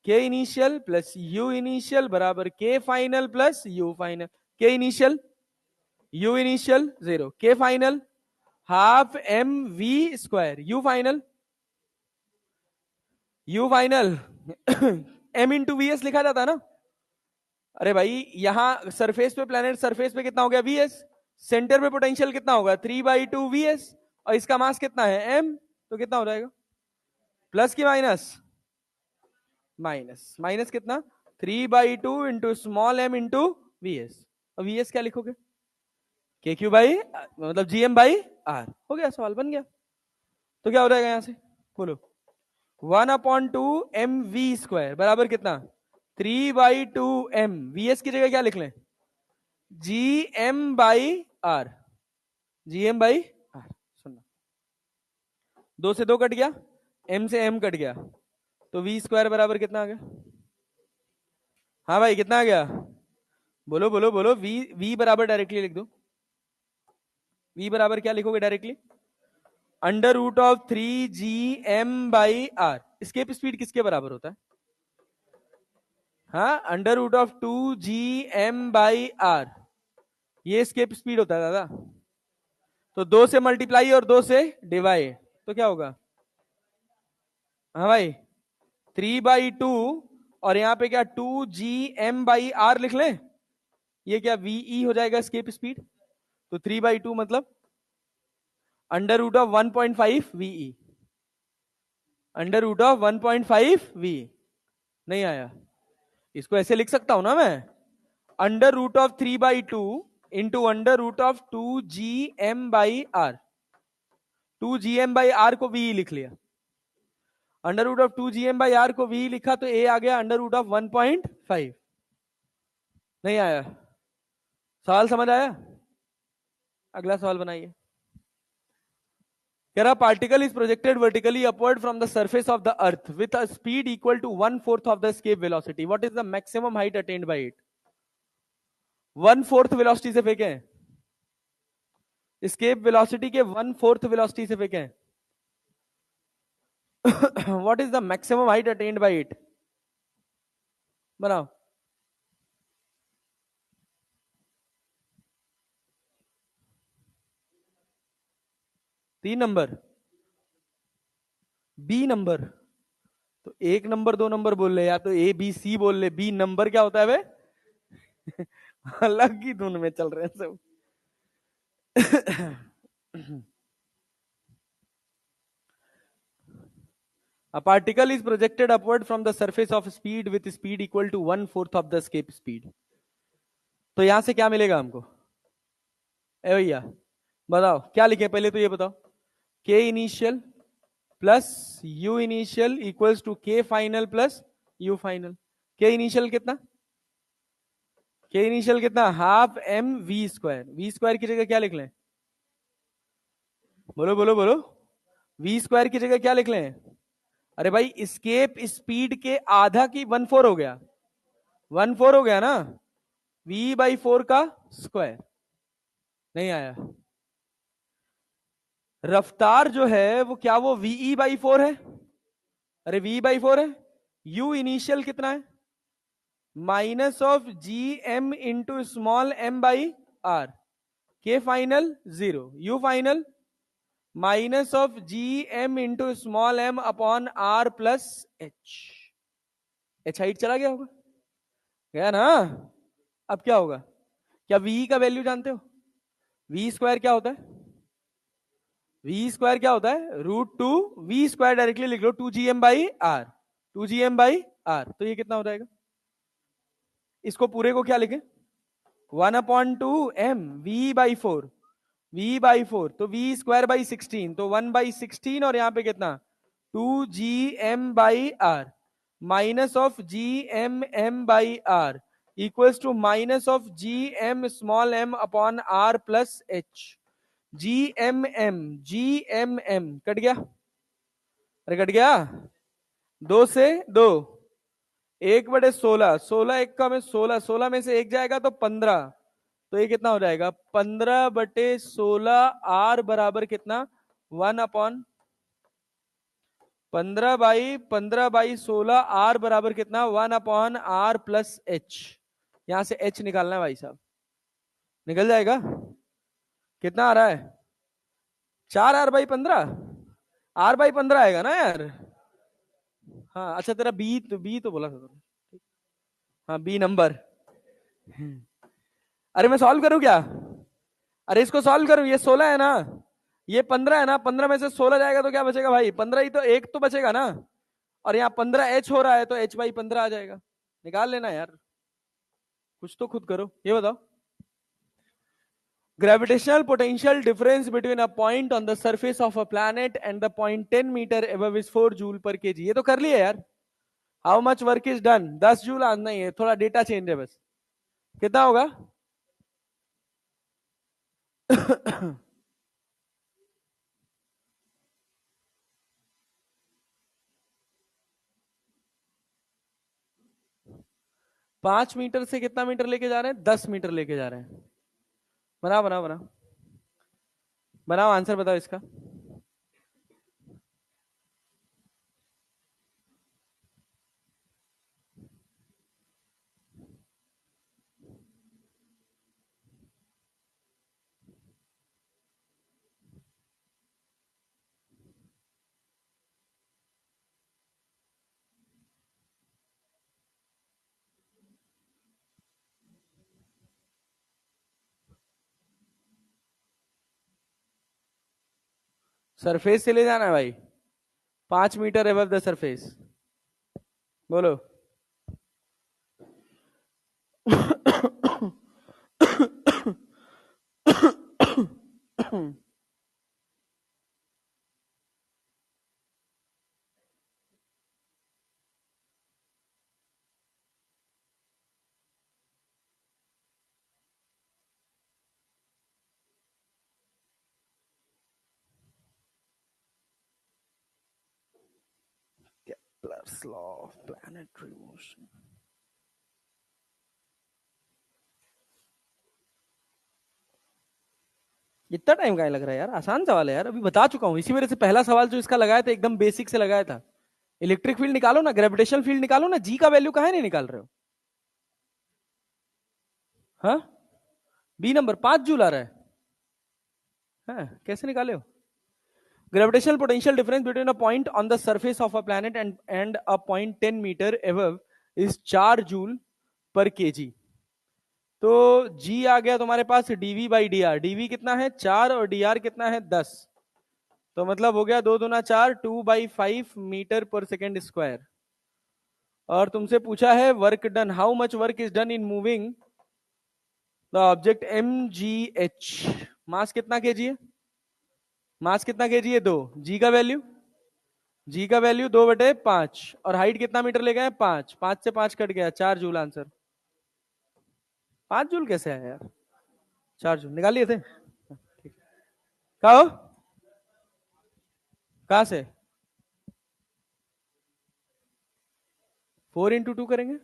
के इनिशियल प्लस यू इनिशियल बराबर K final plus U final. K initial, U initial 0, K final half M V square, U final, U final M into V S लिखा जाता है ना। अरे भाई यहां सरफेस पे, प्लेनेट सरफेस पे कितना हो गया? V S. सेंटर पे पोटेंशियल कितना होगा? 3/2 वी एस। और इसका मास कितना है? एम। तो कितना हो जाएगा? प्लस की माइनस? माइनस। माइनस कितना? 3/2 into small M into V S. और वी एस क्या लिखोगे? के क्यू बाई, मतलब जी एम बाई आर। हो गया, सवाल बन गया। तो क्या हो जाएगा यहां से बोलो? 1/2 एम वी स्क्वायर बराबर कितना? 3/2 एम। वी एस की जगह क्या लिख लें? G M by R. G M by R. सुनना, 2 से 2 कट गया, एम से एम कट गया, तो वी स्क्वायर बराबर कितना आ गया? हाँ भाई कितना आ गया? बोलो बोलो बोलो। वी वी बराबर डायरेक्टली लिख दो। वी बराबर क्या लिखोगे डायरेक्टली? √3 GM/r। स्केप स्पीड किसके बराबर होता है? हाँ, √2 GM/r, ये स्केप स्पीड होता है दादा। तो 2 से मल्टीप्लाई और 2 से डिवाइड, तो क्या होगा? हाँ भाई 3/2, और यहां पे क्या 2 GM/r लिख लें? ये क्या वीई हो जाएगा स्केप स्पीड। तो 3/2 मतलब √1.5 वीई, √1.5 वी। नहीं आया? इसको ऐसे लिख सकता हूं ना मैं, under root of 3/2 into under root of 2gm/r। 2gm/r को v लिख लिया, अंडर रूट ऑफ 2gm/r को v लिखा तो a आ गया अंडर रूट ऑफ 1.5। नहीं आया? सवाल समझ आया? अगला सवाल बनाइए। कह रहा particle is projected vertically upward from the surface of the earth with a speed equal to 1/4 of the escape velocity. What is the maximum height attained by it? 1/4 velocity से फेंके हैं, एस्केप वेलोसिटी के 1/4 velocity से फेंके हैं। What is the maximum height attained by it? बनाओ। तीन number, B number. तो एक नंबर दो नंबर बोल ले, या तो ए बी सी बोल ले, बी नंबर क्या होता है बे? अलग ही धुन में चल रहे हैं सब। A particle is projected upward from the surface of speed with speed equal to 1/4 of the escape speed। तो यहां से क्या मिलेगा हमको? ए भैया बताओ क्या लिखे, पहले तो ये बताओ। K initial plus U initial equals to K final plus U final. K initial कितना? के इनिशियल कितना? Half M V square. V square की जगह क्या लिख लें? बोलो बोलो बोलो। वी स्क्वायर की जगह क्या लिख लें? अरे भाई स्केप स्पीड के आधा की 1/4 हो गया, 1/4 हो गया ना, v/4 का स्क्वायर। नहीं आया? रफ्तार जो है वो क्या, वो ve/4 है? अरे v/4 है। u इनिशियल कितना है? Minus of G M into small M by R. के final 0, u final minus of G M into small M upon R plus H. H height चला गया होगा, गया ना? अब क्या होगा? क्या v का वैल्यू जानते हो? v स्क्वायर क्या होता है? v स्क्वायर क्या होता है? √2 v स्क्वायर डायरेक्टली लिख लो 2gm/r, 2gm/r। तो ये कितना हो जाएगा? इसको पूरे को क्या लिखें? 1/2m v/4, v/4 तो v स्क्वायर बाई 16, तो 1/16 और यहां पे कितना 2gm/r minus of gmm/r equals to minus of gm small m upon r plus h। gmm cut गया? अरे कट गया? 2 से 2, 1/16, 16 एक का में 16, 16 में से एक जाएगा तो 15, तो ये कितना हो जाएगा? 15/16 आर बराबर कितना? 15/16 आर बराबर कितना? 1/r plus H. यहां से एच निकालना है भाई साहब, निकल जाएगा। कितना आ रहा है? 4r/15, r/15 आएगा ना यार? हाँ अच्छा, तेरा बी तो बोला था। हाँ बी नंबर। अरे मैं सॉल्व करूं क्या? अरे इसको सॉल्व करूं, ये 16 है ना, ये 15 है ना, 15 में से 16 जाएगा तो क्या बचेगा भाई? 15 ही तो, एक तो बचेगा ना। और यहाँ 15h हो रहा है तो h/15 आ जाएगा। निकाल लेना यार, कुछ तो खुद करो। ये बताओ, gravitational potential difference between a point on the surface of a planet and the point 10 metre above is 4 joule पर केजी। ये तो कर लिया यार। How much work is done? 10 joule आना ही है, थोड़ा डेटा चेंज है बस। कितना होगा? 5 मीटर से कितना मीटर लेके जा रहे हैं? 10 मीटर लेके जा रहे हैं। बनाओ बनाओ बनाओ बनाओ, आंसर बताओ इसका। सरफेस से ले जाना है भाई, 5 मीटर अबव द सरफेस। बोलो। Kepler's law of planetary motion. इतना टाइम क्या लग रहा है यार, आसान सवाल है यार, अभी बता चुका हूं, इसी वजह से पहला सवाल जो इसका लगाया था एकदम बेसिक से लगाया था। इलेक्ट्रिक फील्ड निकालो ना, ग्रेविटेशनल फील्ड निकालो ना, जी का वैल्यू कहाँ नहीं निकाल रहे हो? हाँ, बी नंबर 5 जूल आ रहा है। हाँ, कैसे निकाले हो? Gravitational potential difference between a point on the surface of a planet and a point 10 meter above is 4 joule पर kg। तो g आ गया तुम्हारे पास dv by D are. dv कितना है 4 और dr कितना है 10। तो मतलब हो गया 2 दूना 4, 2/5 मीटर पर सेकेंड स्क्वायर। और तुमसे पूछा है work done, how much work is done in moving the object mgh। मास कितना kg है? मास कितना kg है? 2। g का वैल्यू, जी का वैल्यू 2/5 और हाइट कितना मीटर ले गए? 5। 5 से 5 कट गया, 4 जूल आंसर। 5 जूल कैसे आया यार? 4 जूल निकाल लिए थे। कहा हो? कहां से? 4 × 2 करेंगे।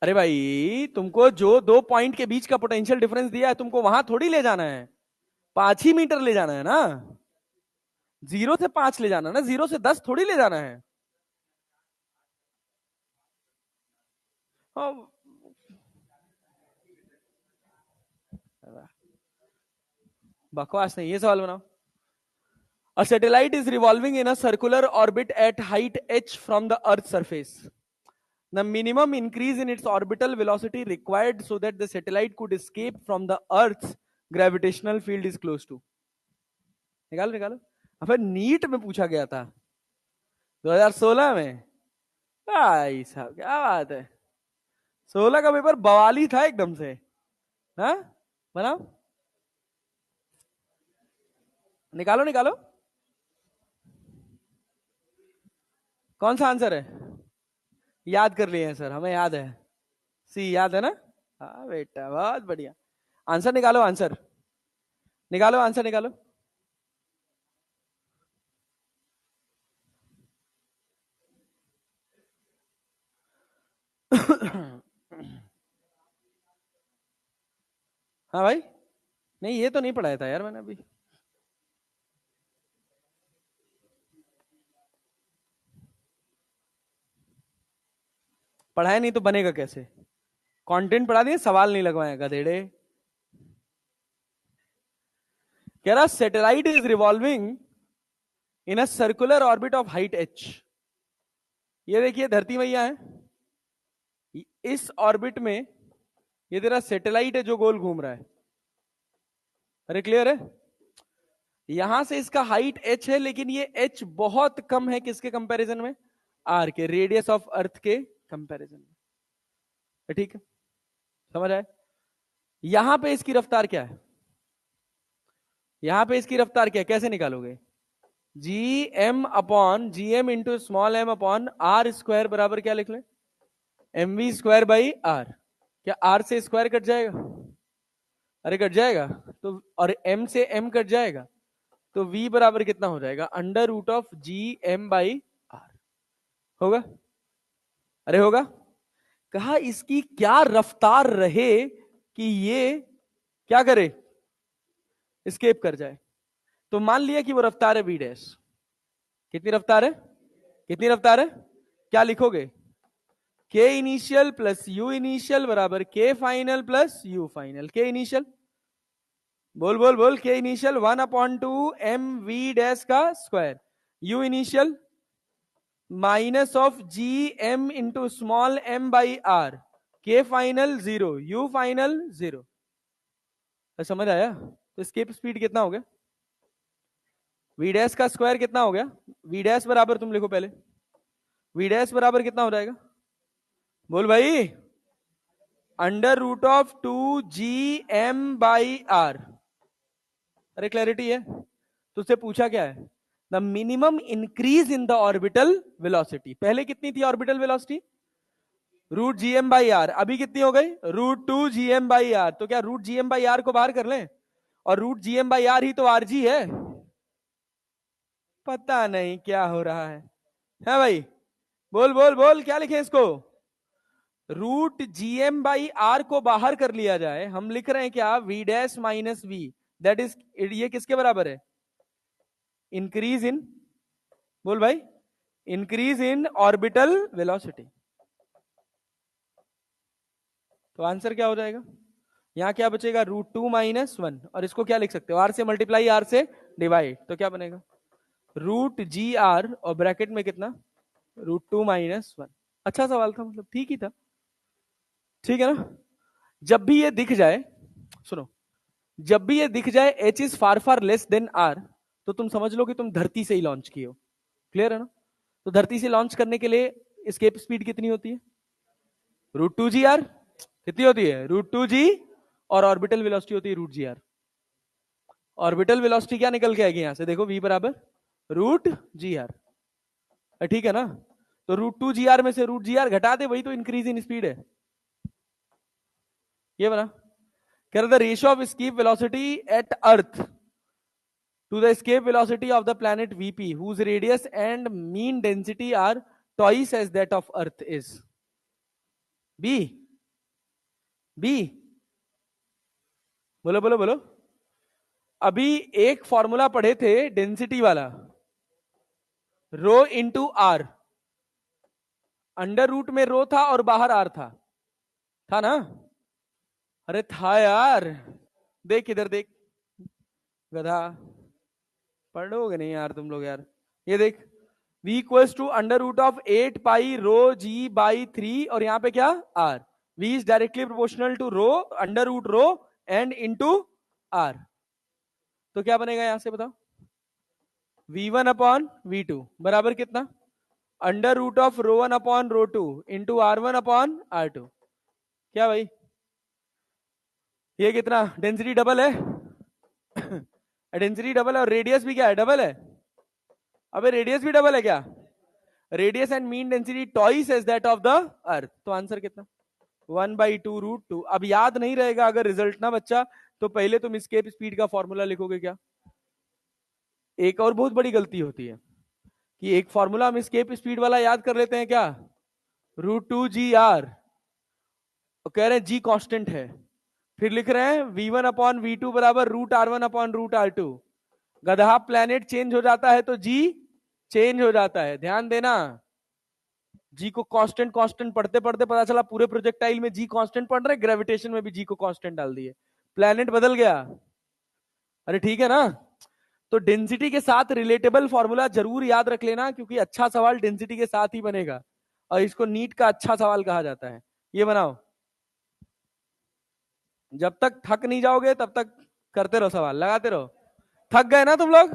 अरे भाई, तुमको जो 2 पॉइंट के बीच का पोटेंशियल डिफरेंस दिया है, तुमको वहां थोड़ी ले जाना है, 5 ही मीटर ले जाना है ना। 0 से 5 ले जाना ना, 0 से 10 थोड़ी ले जाना है। हाँ, बकवास नहीं, ये सवाल बनाओ। A satellite is revolving in a circular orbit at height h from the Earth's surface. The minimum increase in its orbital velocity required so that the satellite could escape from the Earth's gravitational field is close to. निकालो निकालो। अब NEET में पूछा गया था 2016 में। भाई साहब क्या बात है, 16 का पेपर बवाली था एकदम से। हाँ, बनाओ, निकालो निकालो। कौन सा आंसर है? याद कर लिए हैं सर, हमें याद है। सी याद है ना? हाँ बेटा, बहुत बढ़िया। आंसर निकालो, आंसर निकालो, आंसर निकालो। हाँ भाई, नहीं ये तो नहीं पढ़ाया था यार मैंने अभी। पढ़ाया नहीं तो बनेगा कैसे? कंटेंट पढ़ा दिए, सवाल नहीं लगवाए गधेड़े। कह रहा satellite is revolving in a circular orbit of height h। ये देखिए धरती मैया है, इस ऑर्बिट में ये तेरा सैटेलाइट है जो गोल घूम रहा है। अरे क्लियर है? यहां से इसका हाइट h है, लेकिन ये h बहुत कम है किसके कंपैरिजन में? r के, रेडियस ऑफ अर्थ के कंपैरिजन में। ठीक है, समझ आए? यहां पे इसकी रफ्तार क्या है? यहां पे इसकी रफ्तार क्या है, कैसे निकालोगे? G M upon G M into small M upon R square बराबर क्या लिख ले? M V square by R. क्या आर से स्क्वायर कट जाएगा? अरे कट जाएगा तो, और एम से एम कट जाएगा तो v बराबर कितना हो जाएगा? Under root of G M by R. होगा? अरे होगा। कहा इसकी क्या रफ्तार रहे कि ये क्या करे, स्केप कर जाए। तो मान लिया कि वो रफ्तार है v डैश। कितनी रफ्तार है? कितनी रफ्तार है? क्या लिखोगे? के इनिशियल प्लस यू इनिशियल बराबर K final plus U final. K initial, बोल बोल बोल, K initial 1/2 M V dash का square, U initial minus of G M into small M by R, के फाइनल 0, यू फाइनल 0। समझ आया? तो escape speed कितना हो गया? वी डैश का स्क्वायर कितना हो गया? वी डैश बराबर, तुम लिखो पहले, वी डैश बराबर कितना हो जाएगा? बोल भाई, अंडर रूट ऑफ 2gm/r। अरे क्लैरिटी है? तुझसे पूछा क्या है? The minimum increase in the orbital velocity. पहले कितनी थी ऑर्बिटल वेलोसिटी? √gm/r। अभी कितनी हो गई? √2gm/r। तो क्या √gm/r को बाहर कर लें? और √gm/r ही तो आरजी है। पता नहीं क्या हो रहा है भाई? बोल बोल बोल, क्या लिखे इसको? √gm/r को बाहर कर लिया जाए, हम लिख रहे हैं क्या? v dash minus V, that is, ये किसके बराबर है? इंक्रीज इन, बोल भाई, इंक्रीज इन ऑर्बिटल वेलोसिटी। तो आंसर क्या हो जाएगा? यहां क्या बचेगा? √2 - 1। और इसको क्या लिख सकते हो? आर से मल्टीप्लाई, आर से डिवाइड, तो क्या बनेगा? √gr और ब्रैकेट में कितना? √2 - 1। अच्छा सवाल था, मतलब ठीक ही था। ठीक है ना? जब भी ये दिख जाए, सुनो, जब भी ये दिख जाए h is far far less than r, तो तुम समझ लो कि तुम धरती से ही लॉन्च किए हो। क्लियर है ना? तो धरती से लॉन्च करने के लिए एस्केप स्पीड कितनी होती है? √2gr। कितनी होती है? √2g। और ऑर्बिटल वेलोसिटी होती है √gr। ऑर्बिटल वेलोसिटी क्या निकल के आएगी यहां से? देखो, v बराबर √gr। ठीक है ना? तो √2gr में से √gr घटा दे, वही तो इंक्रीज इन स्पीड है। ये बना, कह रहा था ratio of escape velocity at earth to the escape velocity of the planet VP, whose radius and mean density are twice as that of Earth is. B, B, बोलो बोलो बोलो। अभी एक फॉर्मूला पढ़े थे डेंसिटी वाला, rho into are. Under root में रो था और बाहर आर था ना? अरे था यार, देख इधर देख, गधा, पढ़ोगे नहीं यार तुम लोग यार। ये देख, v equals to under root of 8π ρg/3, और यहां पे क्या? r। v is directly proportional to rho, under root rho and into r। तो क्या बनेगा यहां से बताओ? v1/v2 बराबर कितना? Under root of ρ1/ρ2 into r1/r2। क्या भाई? ये कितना? डेंसिटी डबल है। डेंसिटी डबल है और रेडियस भी क्या है? डबल है। अबे रेडियस भी डबल है क्या? Radius and mean density twice as that of the earth. तो आंसर कितना? 1/2 √2। अब याद नहीं रहेगा अगर रिजल्ट ना बच्चा, तो पहले तुम एस्केप स्पीड का फॉर्मूला लिखोगे क्या? एक और बहुत बड़ी गलती होती है कि एक फॉर्मूला हम एस्केप स्पीड वाला याद कर लेते हैं क्या? √2gr, कह रहे हैं जी कांस्टेंट है, फिर लिख रहे हैं v1/v2 बराबर √r1/√r2। गधा, प्लेनेट चेंज हो जाता है तो जी चेंज हो जाता है, ध्यान देना। जी को कांस्टेंट कांस्टेंट पढ़ते पढ़ते पता चला पूरे प्रोजेक्टाइल में जी कांस्टेंट पढ़ रहे, ग्रेविटेशन में भी जी को कांस्टेंट डाल दिए, प्लेनेट बदल गया। अरे ठीक है ना? तो डेंसिटी के साथ रिलेटेबल फॉर्मूला जरूर याद रख लेना, क्योंकि अच्छा सवाल डेंसिटी के साथ ही बनेगा, और इसको नीट का अच्छा सवाल कहा जाता है। ये बनाओ, जब तक थक नहीं जाओगे तब तक करते रहो, सवाल लगाते रहो। थक गए ना तुम लोग?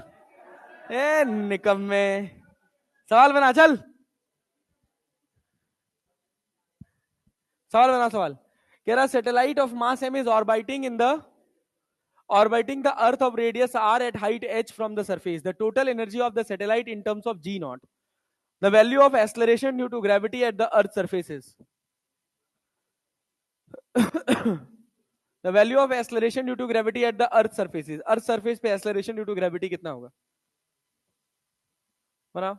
ए निकम्मे, सवाल बना, चल सवाल बना, सवाल। कह रहा satellite of mass m is orbiting the earth of radius r at height h from the surface. The total energy of the satellite in terms of g naught. The value of acceleration due to gravity at the earth surface is the value of acceleration due to gravity at the earth surface is, earth surface पे acceleration due to gravity कितना होगा? बनाओ।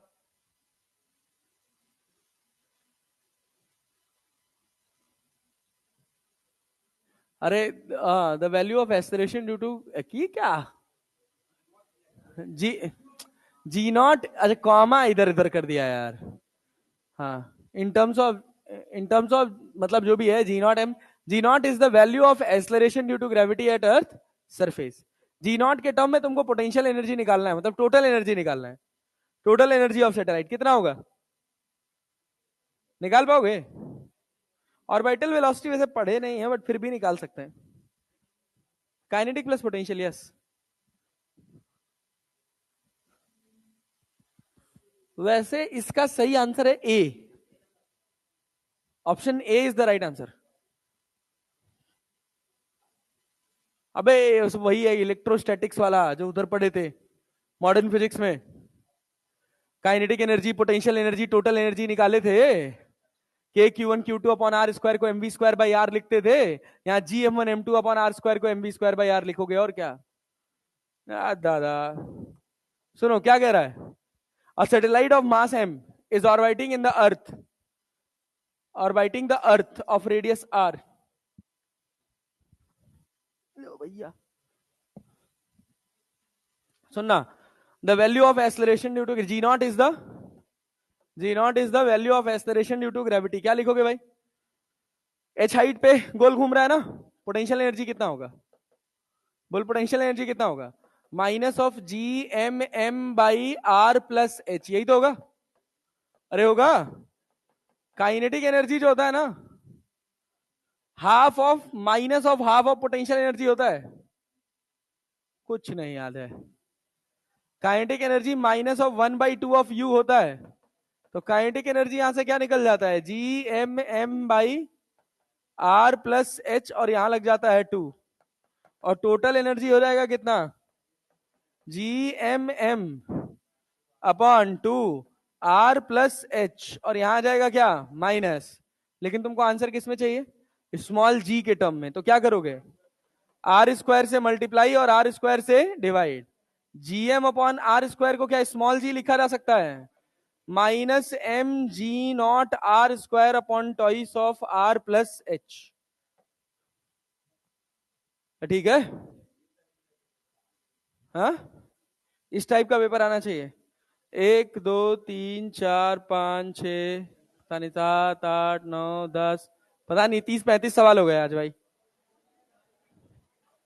अरे the value of acceleration due to, की क्या? जी, जी not, अच्छा comma इधर इधर कर दिया यार। हाँ, इन टर्म्स ऑफ मतलब जो भी है, G naught M, G naught is the value of acceleration due to gravity at earth surface. G naught के टर्म में तुमको पोटेंशियल एनर्जी निकालना है, मतलब टोटल एनर्जी निकालना है। टोटल एनर्जी ऑफ सैटेलाइट कितना होगा? निकाल पाओगे? ऑर्बिटल वेलोसिटी वैसे पढ़े नहीं है, बट फिर भी निकाल सकते हैं। Kinetic plus potential, yes. वैसे इसका सही आंसर है A, option A is the right answer. अबे वही है इलेक्ट्रोस्टैटिक्स वाला जो उधर पढ़े थे मॉडर्न फिजिक्स में। Kinetic energy, potential energy, total energy निकाले थे। के Q1 Q2 upon R square को mv स्क्वायर बाई आर लिखते थे। यहाँ Gm1 m2 upon R square को mv स्क्वायर बाई आर लिखोगे और क्या। दादा सुनो क्या कह रहा है। A satellite of mass m is orbiting in the earth, orbiting the earth of radius r। लो भैया सुनना। The value of acceleration due to G0 is the value of acceleration due to gravity। क्या लिखोगे भाई। h height पे गोल घूम रहा है ना, पोटेंशियल एनर्जी कितना होगा। बोल पोटेंशियल एनर्जी कितना होगा। माइनस ऑफ Gm m/r+h, यही तो होगा। अरे होगा। काइनेटिक एनर्जी जो होता है ना, minus of half of potential energy होता है। कुछ नहीं याद है। काइनेटिक एनर्जी -1/2 ऑफ यू होता है। तो काइनेटिक एनर्जी यहां से क्या निकल जाता है, Gm m/r+h, और यहां लग जाता है 2, और टोटल एनर्जी हो जाएगा कितना, Gm m/2 r+h, और यहां आ जाएगा क्या माइनस। लेकिन तुमको आंसर किस में चाहिए, स्मॉल जी के टर्म में। तो क्या करोगे, आर स्क्वायर से मल्टीप्लाई और आर स्क्वायर से डिवाइड। Gm/r² को क्या स्मॉल जी लिखा जा सकता है, -mg0r² upon toys of r+h। ठीक है। हाँ इस टाइप का पेपर आना चाहिए। 1 2 3 4 5 6 पता नहीं 7 8 9 10 पता नहीं 30 35 सवाल हो गए आज भाई।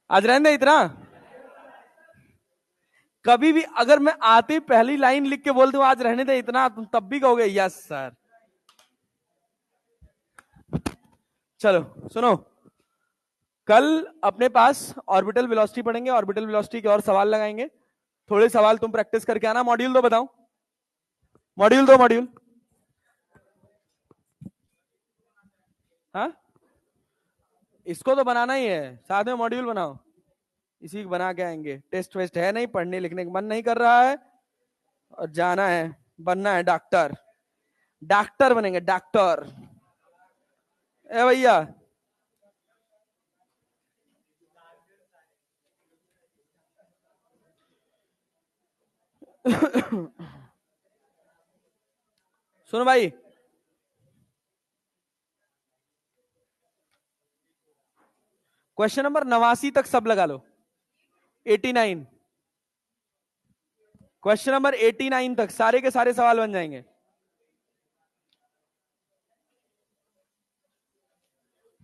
आज रहने दे इतना। कभी भी अगर मैं आते पहली लाइन लिख के बोल दूं आज रहने दे इतना, तुम तब भी कहोगे यस सर। चलो सुनो, कल अपने पास ऑर्बिटल वेलोसिटी पढ़ेंगे, ऑर्बिटल वेलोसिटी के और सवाल लगाएंगे। थोड़े सवाल तुम प्रैक्टिस करके आना। मॉड्यूल दो बताओ, मॉड्यूल दो मॉड्यूल। हाँ इसको तो बनाना ही है, साथ में मॉड्यूल बनाओ। इसी को बना के आएंगे। टेस्ट वेस्ट है नहीं, पढ़ने लिखने का मन नहीं कर रहा है, और जाना है, बनना है डॉक्टर। डॉक्टर बनेंगे डॉक्टर। ए भैया सुनो भाई, क्वेश्चन नंबर 89 तक सब लगा लो। 89, क्वेश्चन नंबर 89 तक सारे के सारे सवाल बन जाएंगे।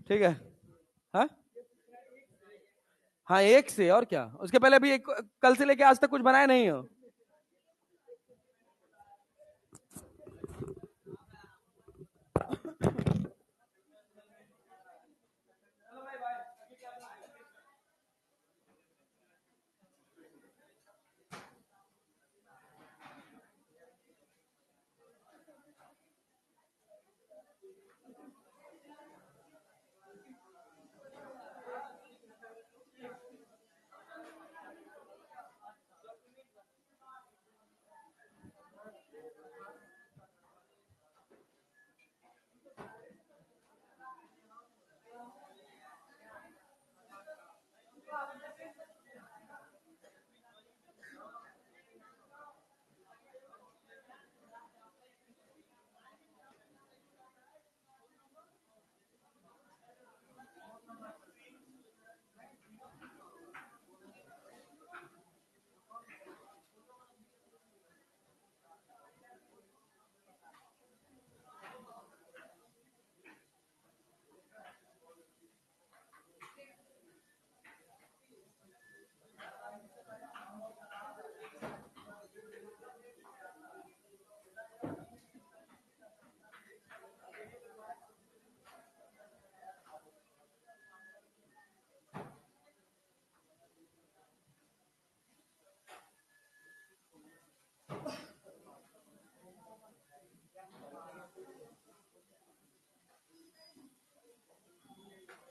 ठीक है। हाँ हाँ एक से, और क्या। उसके पहले अभी एक, कल से लेके आज तक कुछ बनाया नहीं हो।